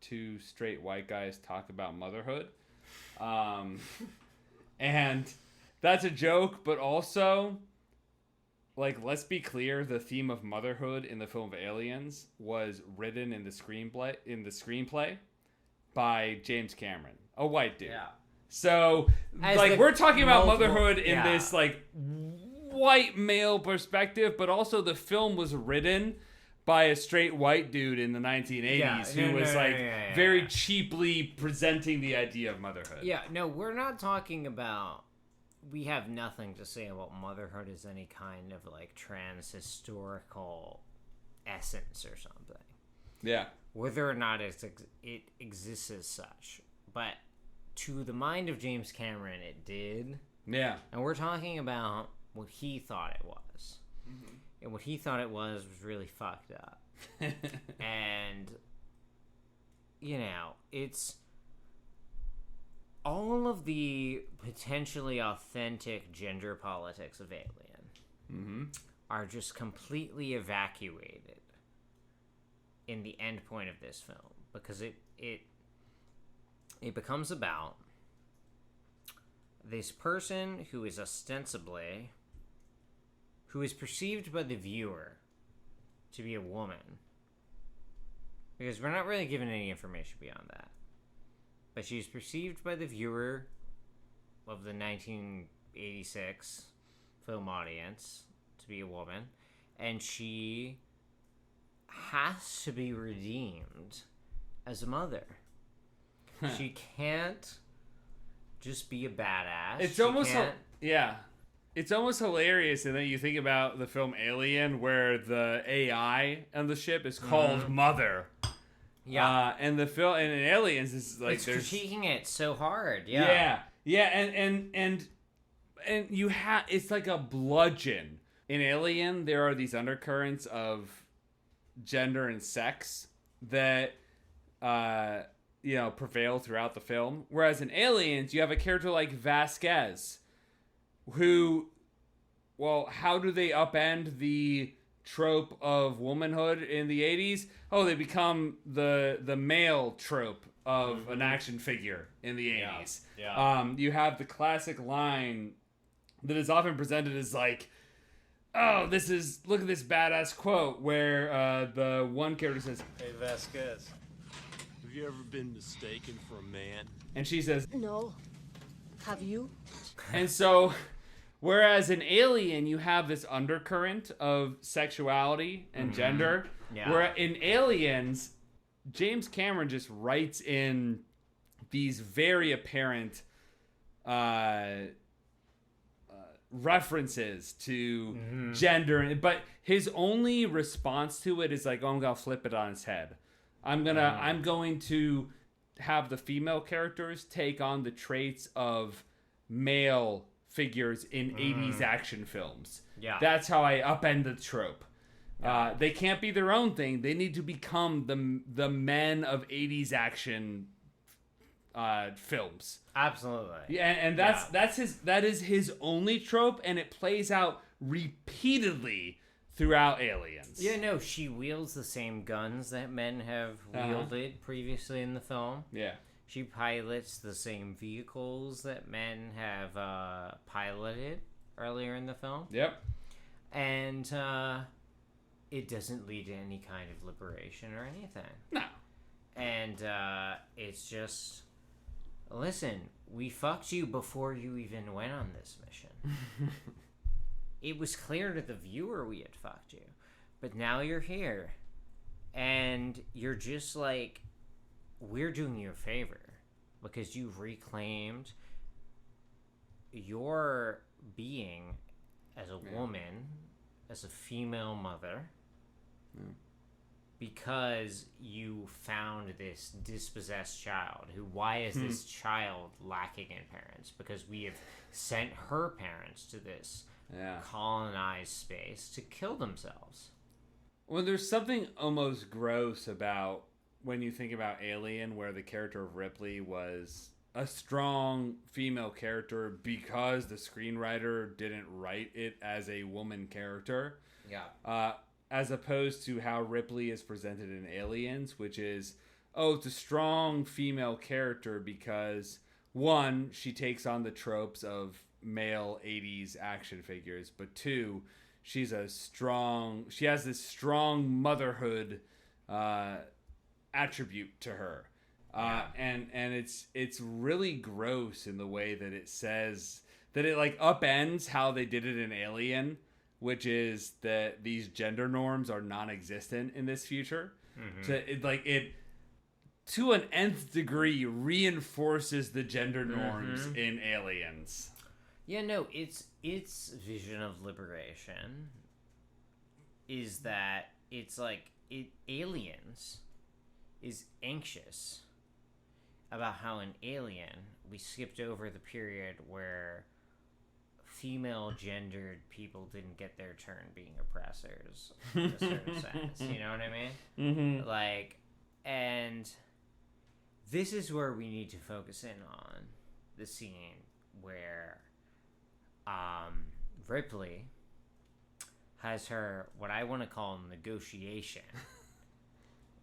two straight white guys talk about motherhood. And that's a joke, but also, like, let's be clear, the theme of motherhood in the film Aliens was written in the screenplay by James Cameron, a white dude. Yeah. So, like, we're talking about motherhood in this, like, white male perspective, but also the film was written by a straight white dude in the 1980s who was very cheaply presenting the idea of motherhood. Yeah, no, we're not talking about... We have nothing to say about motherhood as any kind of, like, trans-historical essence or something. Yeah. Whether or not it exists as such. But to the mind of James Cameron, it did. Yeah. And we're talking about what he thought it was. Mm-hmm. And what he thought it was really fucked up. And, you know, it's... all of the potentially authentic gender politics of Alien are just completely evacuated in the end point of this film. Because it becomes about this person who is ostensibly... who is perceived by the viewer to be a woman. Because we're not really given any information beyond that. But she's perceived by the viewer of the 1986 film audience to be a woman. And she has to be redeemed as a mother. She can't just be a badass. It's almost... yeah. It's almost hilarious, and then you think about the film Alien, where the AI on the ship is called Mother. Yeah, and the film and in Aliens is like it's critiquing it so hard. Yeah, and you have it's like a bludgeon. In Alien, there are these undercurrents of gender and sex that prevail throughout the film. Whereas in Aliens, you have a character like Vasquez, who, well, how do they upend the trope of womanhood in the 80s? Oh, they become the male trope of an action figure in the 80s. Yeah. You have the classic line that is often presented as like, oh, look at this badass quote where the one character says, "Hey, Vasquez, have you ever been mistaken for a man?" And she says, "No. Have you?" And so... whereas in Alien, you have this undercurrent of sexuality and gender. Yeah. Where in Aliens, James Cameron just writes in these very apparent references to gender. But his only response to it is like, oh, I'm going to flip it on its head. I'm going to have the female characters take on the traits of male figures in 80s action films. Yeah. That's how I upend the trope. Yeah. They can't be their own thing. They need to become the men of 80s action films. Absolutely. Yeah, and that is his only trope, and it plays out repeatedly throughout Aliens. Yeah, no, she wields the same guns that men have wielded previously in the film. Yeah. She pilots the same vehicles that men have piloted earlier in the film. Yep. And it doesn't lead to any kind of liberation or anything. No. And it's just, listen, we fucked you before you even went on this mission. It was clear to the viewer we had fucked you. But now you're here. And you're just like... we're doing you a favor because you've reclaimed your being as a woman, as a female mother, because you found this dispossessed child. Why is this child lacking in parents? Because we have sent her parents to this colonize space to kill themselves. Well, there's something almost gross about when you think about Alien, where the character of Ripley was a strong female character because the screenwriter didn't write it as a woman character. Yeah. As opposed to how Ripley is presented in Aliens, which is, it's a strong female character because, one, she takes on the tropes of male 80s action figures, but two, she has this strong motherhood attribute to her. And it's really gross in the way that it says that it like upends how they did it in Alien, which is that these gender norms are non-existent in this future. So it to an nth degree reinforces the gender norms in Aliens. Yeah, no, its vision of liberation is that it's like Aliens is anxious about how in Alien we skipped over the period where female gendered people didn't get their turn being oppressors in a certain sense. You know what I mean? Mm-hmm. Like, and this is where we need to focus in on the scene where Ripley has her, what I want to call negotiation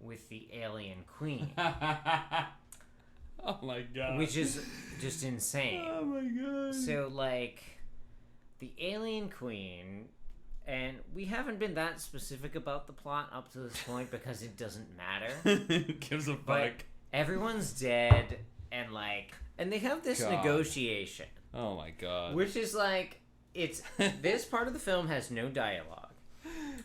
with the alien queen. Oh my god. Which is just insane. Oh my god. So, like, the alien queen, and we haven't been that specific about the plot up to this point because it doesn't matter. It gives a but fuck. Everyone's dead, and like, and they have this negotiation. Oh my god. Which is like, it's, this part of the film has no dialogue.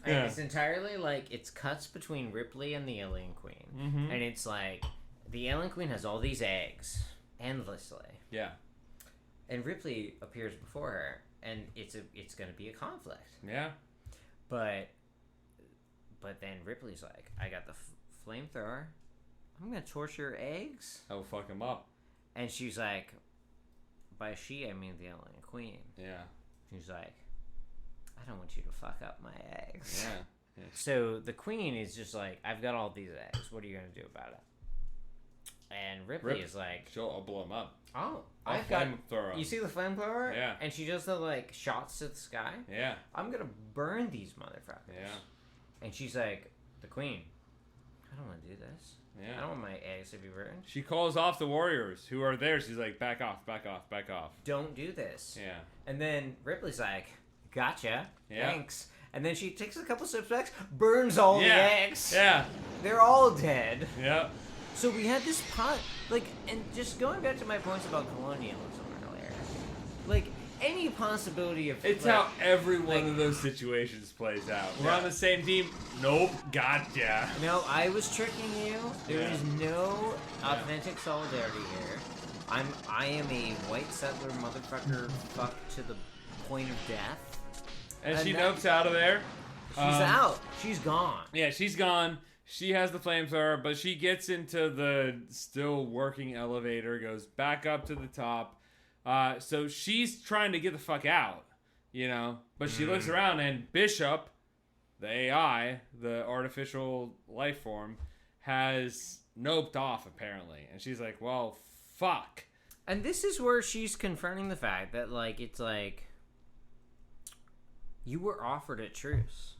And it's entirely like, it's cuts between Ripley and the alien queen. Mm-hmm. And it's like, the alien queen has all these eggs, endlessly. Yeah. And Ripley appears before her, and it's going to be a conflict. Yeah. But then Ripley's like, I got the flamethrower. I'm going to torch your eggs. I will fuck him up. And she's like, by she, I mean the alien queen. Yeah. She's like, I don't want you to fuck up my eggs. Yeah. So the queen is just like, I've got all these eggs. What are you going to do about it? And Ripley is like, sure, I'll blow him up. Oh, I've got flamethrower. You see the flamethrower? Yeah. And she does the like shots to the sky. Yeah. I'm gonna burn these motherfuckers. Yeah. And she's like, the queen, I don't want to do this. Yeah. I don't want my eggs to be burned. She calls off the warriors who are there. She's like, back off, back off, back off. Don't do this. Yeah. And then Ripley's like, gotcha. Yeah. Thanks. And then she takes a couple steps back, burns all the eggs. Yeah. They're all dead. Yeah. So we had this pot, like, and just going back to my points about colonialism earlier, like, any possibility of... It's like, how every one of those situations plays out. We're on the same team. Nope. Gotcha. No, I was tricking you. There is no authentic solidarity here. I am a white settler motherfucker fucked to the point of death. And she nopes out of there. She's out. She's gone. Yeah, she's gone. She has the flamethrower, but she gets into the still working elevator, goes back up to the top. So she's trying to get the fuck out, you know? But she looks around, and Bishop, the AI, the artificial life form, has noped off, apparently. And she's like, well, fuck. And this is where she's confronting the fact that, like, it's like, you were offered a truce.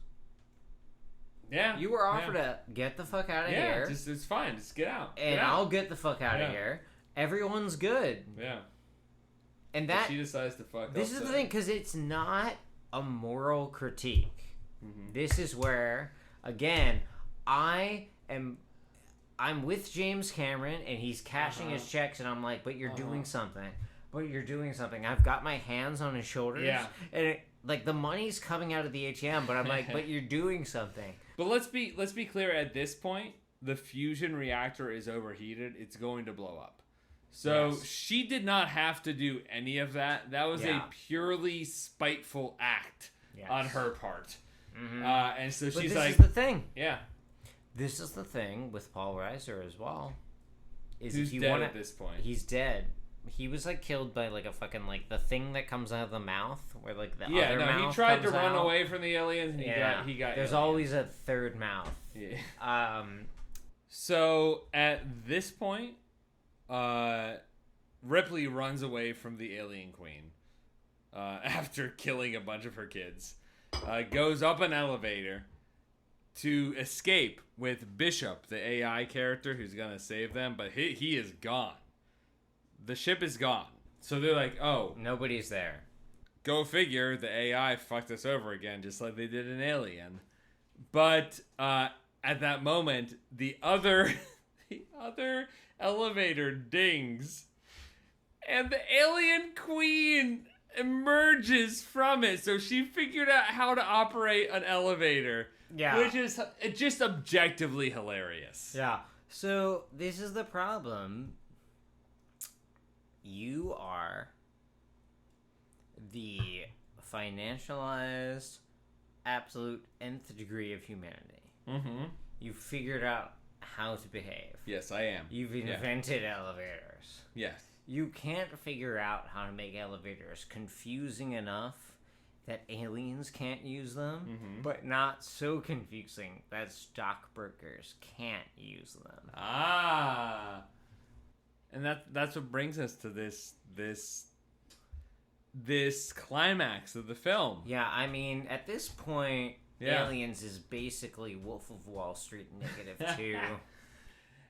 Yeah. You were offered to get the fuck out of here. Yeah, it's fine. Just get out. And I'll get the fuck out of here. Everyone's good. Yeah. And that... But she decides to fuck up. This is the thing, because it's not a moral critique. Mm-hmm. This is where, again, I'm with James Cameron, and he's cashing his checks, and I'm like, but you're doing something. But you're doing something. I've got my hands on his shoulders. Yeah. And like, the money's coming out of the ATM, but I'm like, but you're doing something. But let's be clear, at this point, the fusion reactor is overheated. It's going to blow up. So she did not have to do any of that. That was a purely spiteful act on her part. Mm-hmm. And so she's like... this is the thing. Yeah. This is the thing with Paul Reiser as well. Who's dead at this point. He's dead. he was like killed by like a fucking like the thing that comes out of the mouth where like the Yeah, other no, mouth he tried to comes run out. away from the aliens and he got There's alien. always a third mouth. Yeah. So at this point, Ripley runs away from the alien queen after killing a bunch of her kids. Goes up an elevator to escape with Bishop, the AI character who's gonna save them, but he is gone. The ship is gone. So they're like, oh, nobody's there. Go figure, the AI fucked us over again, just like they did in Alien. But at that moment, the other elevator dings, and the alien queen emerges from it. So she figured out how to operate an elevator. Yeah. Which is just objectively hilarious. Yeah. So this is the problem. You are the financialized absolute nth degree of humanity. Mm-hmm. You've figured out how to behave. Yes, I am. You've invented elevators. Yes. You can't figure out how to make elevators confusing enough that aliens can't use them, but not so confusing that stockbrokers can't use them. Ah. And that's what brings us to this climax of the film. Yeah, I mean, at this point, Yeah. Aliens is basically Wolf of Wall Street -2.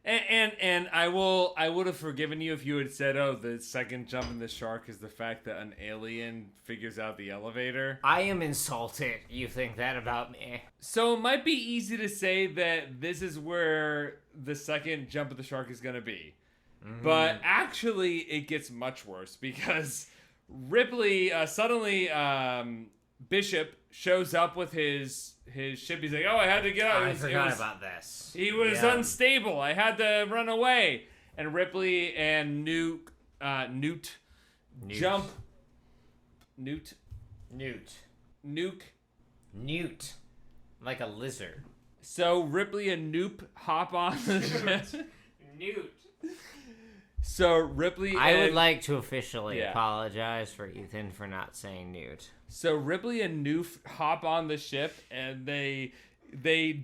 And I would have forgiven you if you had said, oh, the second jump in the shark is the fact that an alien figures out the elevator. I am insulted you think that about me. So it might be easy to say that this is where the second jump of the shark is going to be. But actually, it gets much worse because Ripley, suddenly, Bishop shows up with his ship. He's like, oh, I had to get out. I forgot about this. He was unstable. I had to run away. And Ripley and Newt jump. Newt. Like a lizard. So Ripley and Noop hop on the ship. Newt. So Ripley I and... would like to officially apologize for Ethan for not saying Newt. So Ripley and Noof hop on the ship and they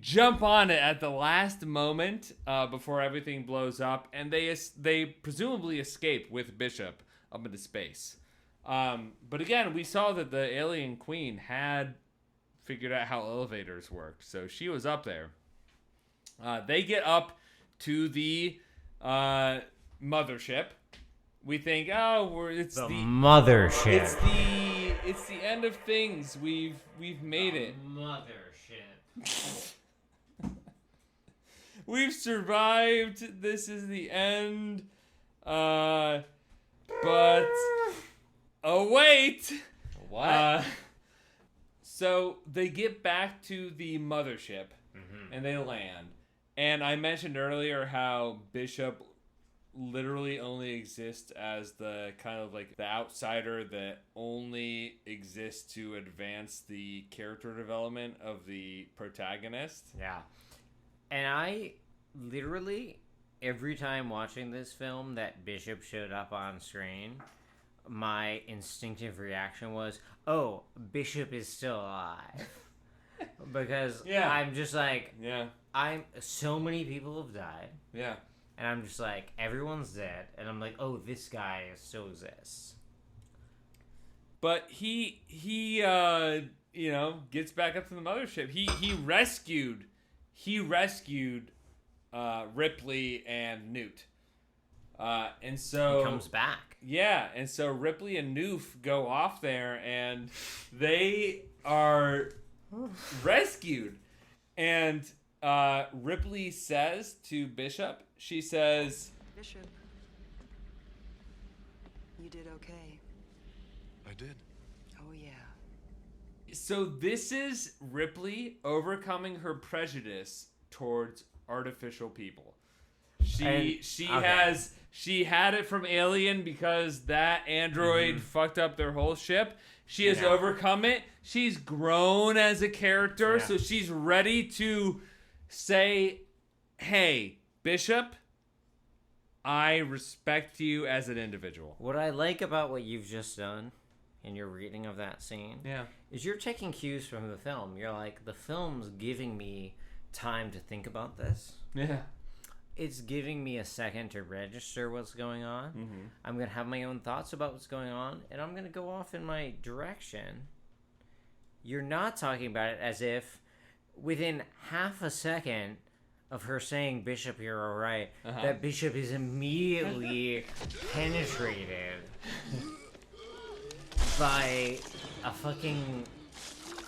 jump on it at the last moment before everything blows up, and they presumably escape with Bishop up into space. But again, we saw that the alien queen had figured out how elevators work, so she was up there. They get up to the mothership. We think, oh, it's the mothership. It's the end of things. We've made it. Mothership. We've survived. This is the end. But oh wait. What? So they get back to the mothership and they land. And I mentioned earlier how Bishop literally only exists as the kind of like the outsider that only exists to advance the character development of the protagonist. Yeah. And I literally, every time watching this film that Bishop showed up on screen, my instinctive reaction was, oh, Bishop is still alive. Because I'm just like, so many people have died. Yeah. And I'm just like, everyone's dead. And I'm like, oh, this guy still exists. But he gets back up to the mothership. He rescued Ripley and Newt. And so he comes back. Yeah, and so Ripley and Noof go off there and they are rescued. And Ripley says to Bishop, she says, Bishop, you did okay. I did. Oh, yeah. So this is Ripley overcoming her prejudice towards artificial people. She had it from Alien because that android fucked up their whole ship. She has overcome it. She's grown as a character, so she's ready to say, hey, Bishop, I respect you as an individual. What I like about what you've just done in your reading of that scene is you're taking cues from the film. You're like, the film's giving me time to think about this. Yeah. It's giving me a second to register what's going on. Mm-hmm. I'm going to have my own thoughts about what's going on, and I'm going to go off in my direction. You're not talking about it as if within half a second of her saying, Bishop, you're all right, that Bishop is immediately penetrated by a fucking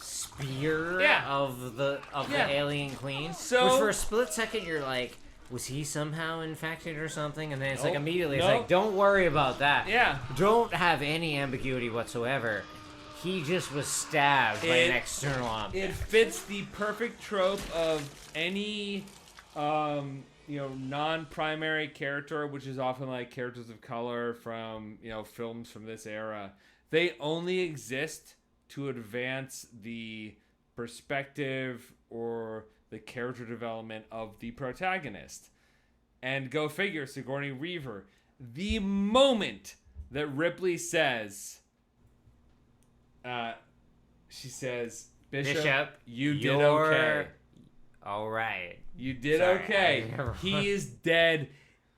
spear of the alien queen. So, which for a split second you're like, was he somehow infected or something? And then it's like immediately it's like, don't worry about that. Yeah. Don't have any ambiguity whatsoever. He just was stabbed by an external object. It fits the perfect trope of any non-primary character, which is often like characters of color from, films from this era. They only exist to advance the perspective or the character development of the protagonist. And go figure, Sigourney Weaver, the moment that Ripley says, she says, Bishop, you did okay. All right. You did okay. He is dead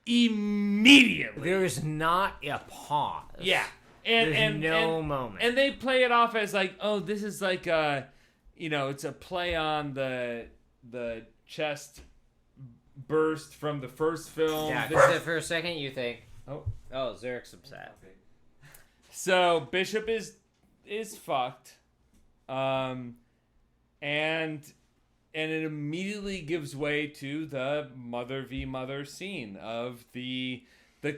immediately. There's not a pause. Yeah. There's no moment. And they play it off as like, oh, this is like it's a play on the chest burst from the first film. Yeah, because for a second you think, oh, Zurich's upset. Okay. So Bishop is fucked, and it immediately gives way to the mother v mother scene of the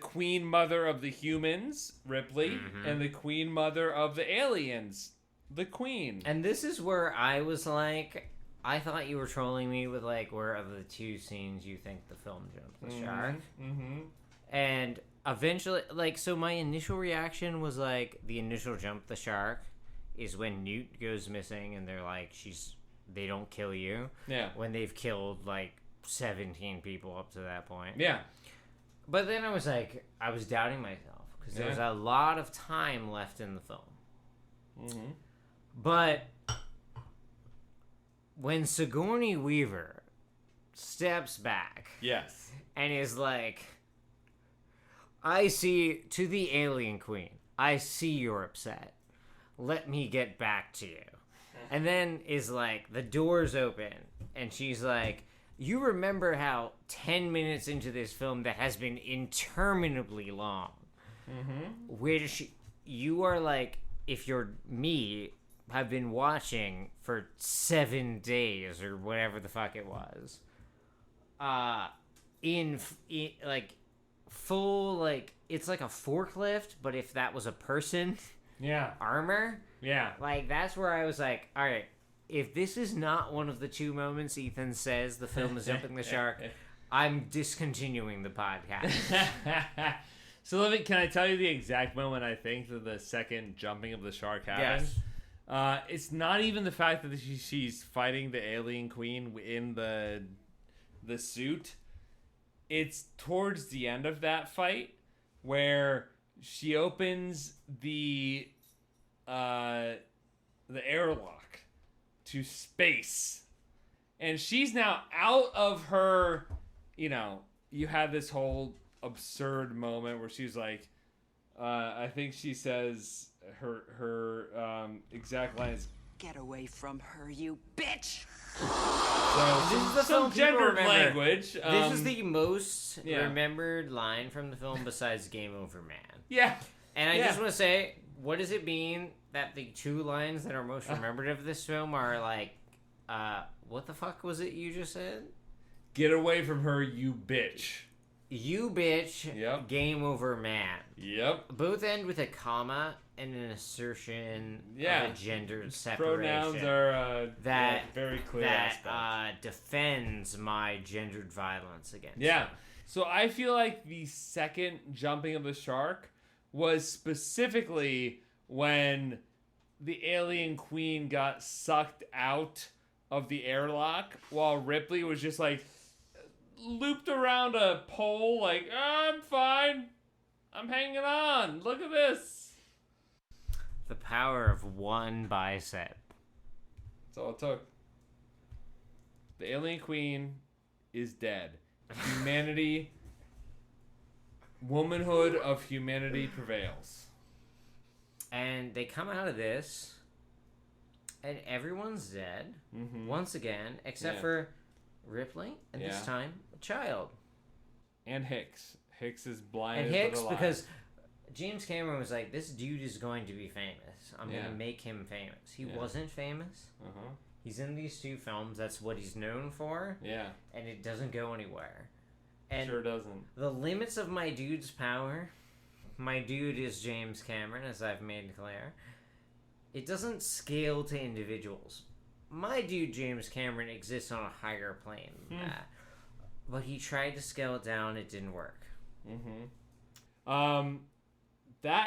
queen mother of the humans, Ripley, and the queen mother of the aliens, the queen. And this is where I was like, I thought you were trolling me with like, where are the two scenes you think the film jumped the shark? Mm-hmm. And eventually, so my initial reaction was like, the initial jump the shark is when Newt goes missing and they're like, they don't kill you. Yeah. When they've killed like 17 people up to that point. Yeah. But then I was like, I was doubting myself because there was a lot of time left in the film. Mm-hmm. But when Sigourney Weaver steps back, yes, and is like, I see, to the alien queen, I see you're upset. Let me get back to you. And then is like, the door's open, and she's like, you remember how 10 minutes into this film that has been interminably long, which you are like, if you're me, have been watching for 7 days or whatever the fuck it was, in like full, like, it's like a forklift, but if that was a person, armor, like that's where I was like, all right, if this is not one of the two moments Ethan says the film is jumping the shark, I'm discontinuing the podcast. So can I tell you the exact moment I think that the second jumping of the shark happened? Yes. It's not even the fact that she's fighting the alien queen in the suit. It's towards the end of that fight where she opens the airlock to space, and she's now out of her. You had this whole absurd moment where she's like, I think she says her exact line is, "Get away from her, you bitch!" So this is the some film gendered language. This is the most remembered line from the film besides "Game Over, Man." Yeah, and I just want to say, what does it mean that the two lines that are most remembered of this film are like, what the fuck was it you just said? Get away from her, you bitch. You bitch. Yep. Game over, man. Yep. Both end with a comma and an assertion of a gendered separation. Pronouns are very clear that defends my gendered violence against them. them. So I feel like the second jumping of the shark was specifically when the alien queen got sucked out of the airlock while Ripley was just like looped around a pole like, I'm fine. I'm hanging on. Look at this. The power of one bicep. That's all it took. The alien queen is dead. Humanity, womanhood of humanity prevails. And they come out of this, and everyone's dead, once again, except for Ripley, and this time, a child. And Hicks. Hicks is blind And as Hicks, but alive. because James Cameron was like, this dude is going to be famous. I'm going to make him famous. He wasn't famous. He's in these two films. That's what he's known for. Yeah. And it doesn't go anywhere. And sure doesn't. The limits of my dude's power, my dude is James Cameron, as I've made clear. It doesn't scale to individuals. My dude, James Cameron, exists on a higher plane than that. But he tried to scale it down. It didn't work. That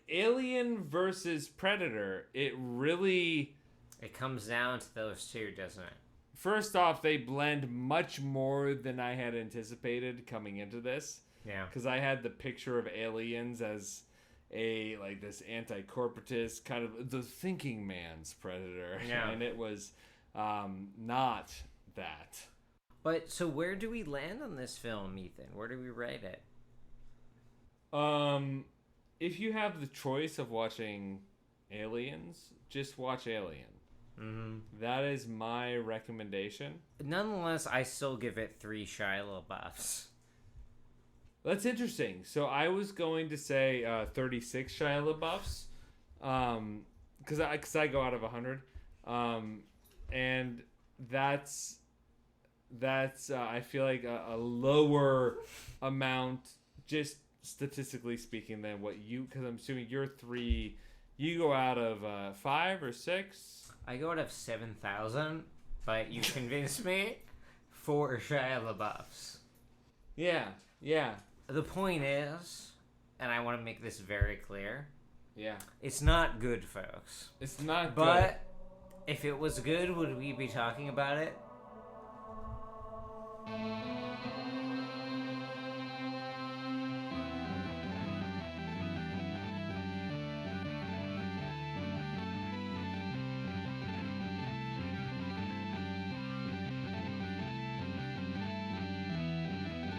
Alien versus Predator, it really... It comes down to those two, doesn't it? First off, they blend much more than I had anticipated coming into this. Yeah. Because I had the picture of aliens as this anti-corporatist, kind of the thinking man's Predator. Yeah. And it was not that. But, so where do we land on this film, Ethan? Where do we rate it? If you have the choice of watching Aliens, just watch Alien. That is my recommendation. Nonetheless, I still give it 3 Shia LaBeoufs. That's interesting. So I was going to say 36 Shia LaBeoufs, because I go out of 100, and that's I feel like a lower amount, just statistically speaking, than what you, because I'm assuming you're 3. You go out of 5 or 6. I go out of 7,000, but you convinced me 4 Shia LaBeoufs. Yeah. The point is, and I want to make this very clear. Yeah. It's not good, folks. It's not but good. But if it was good, would we be talking about it?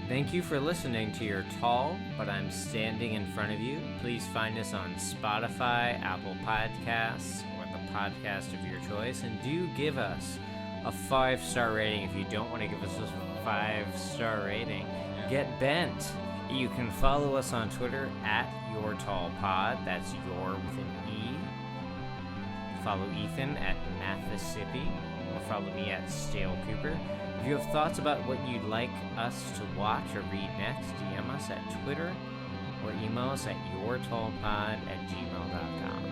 Thank you for listening to Your Tall, But I'm Standing in Front of You. Please find us on Spotify, Apple Podcasts, or the podcast of your choice. And do give us a 5-star rating if you don't want to give us a 5-star rating. Get bent. You can follow us on Twitter at YourTallPod. That's your with an E. Follow Ethan at Mathisipi, or follow me at Stale Cooper. If you have thoughts about what you'd like us to watch or read next, DM us at Twitter or email us at yourtallpod@gmail.com.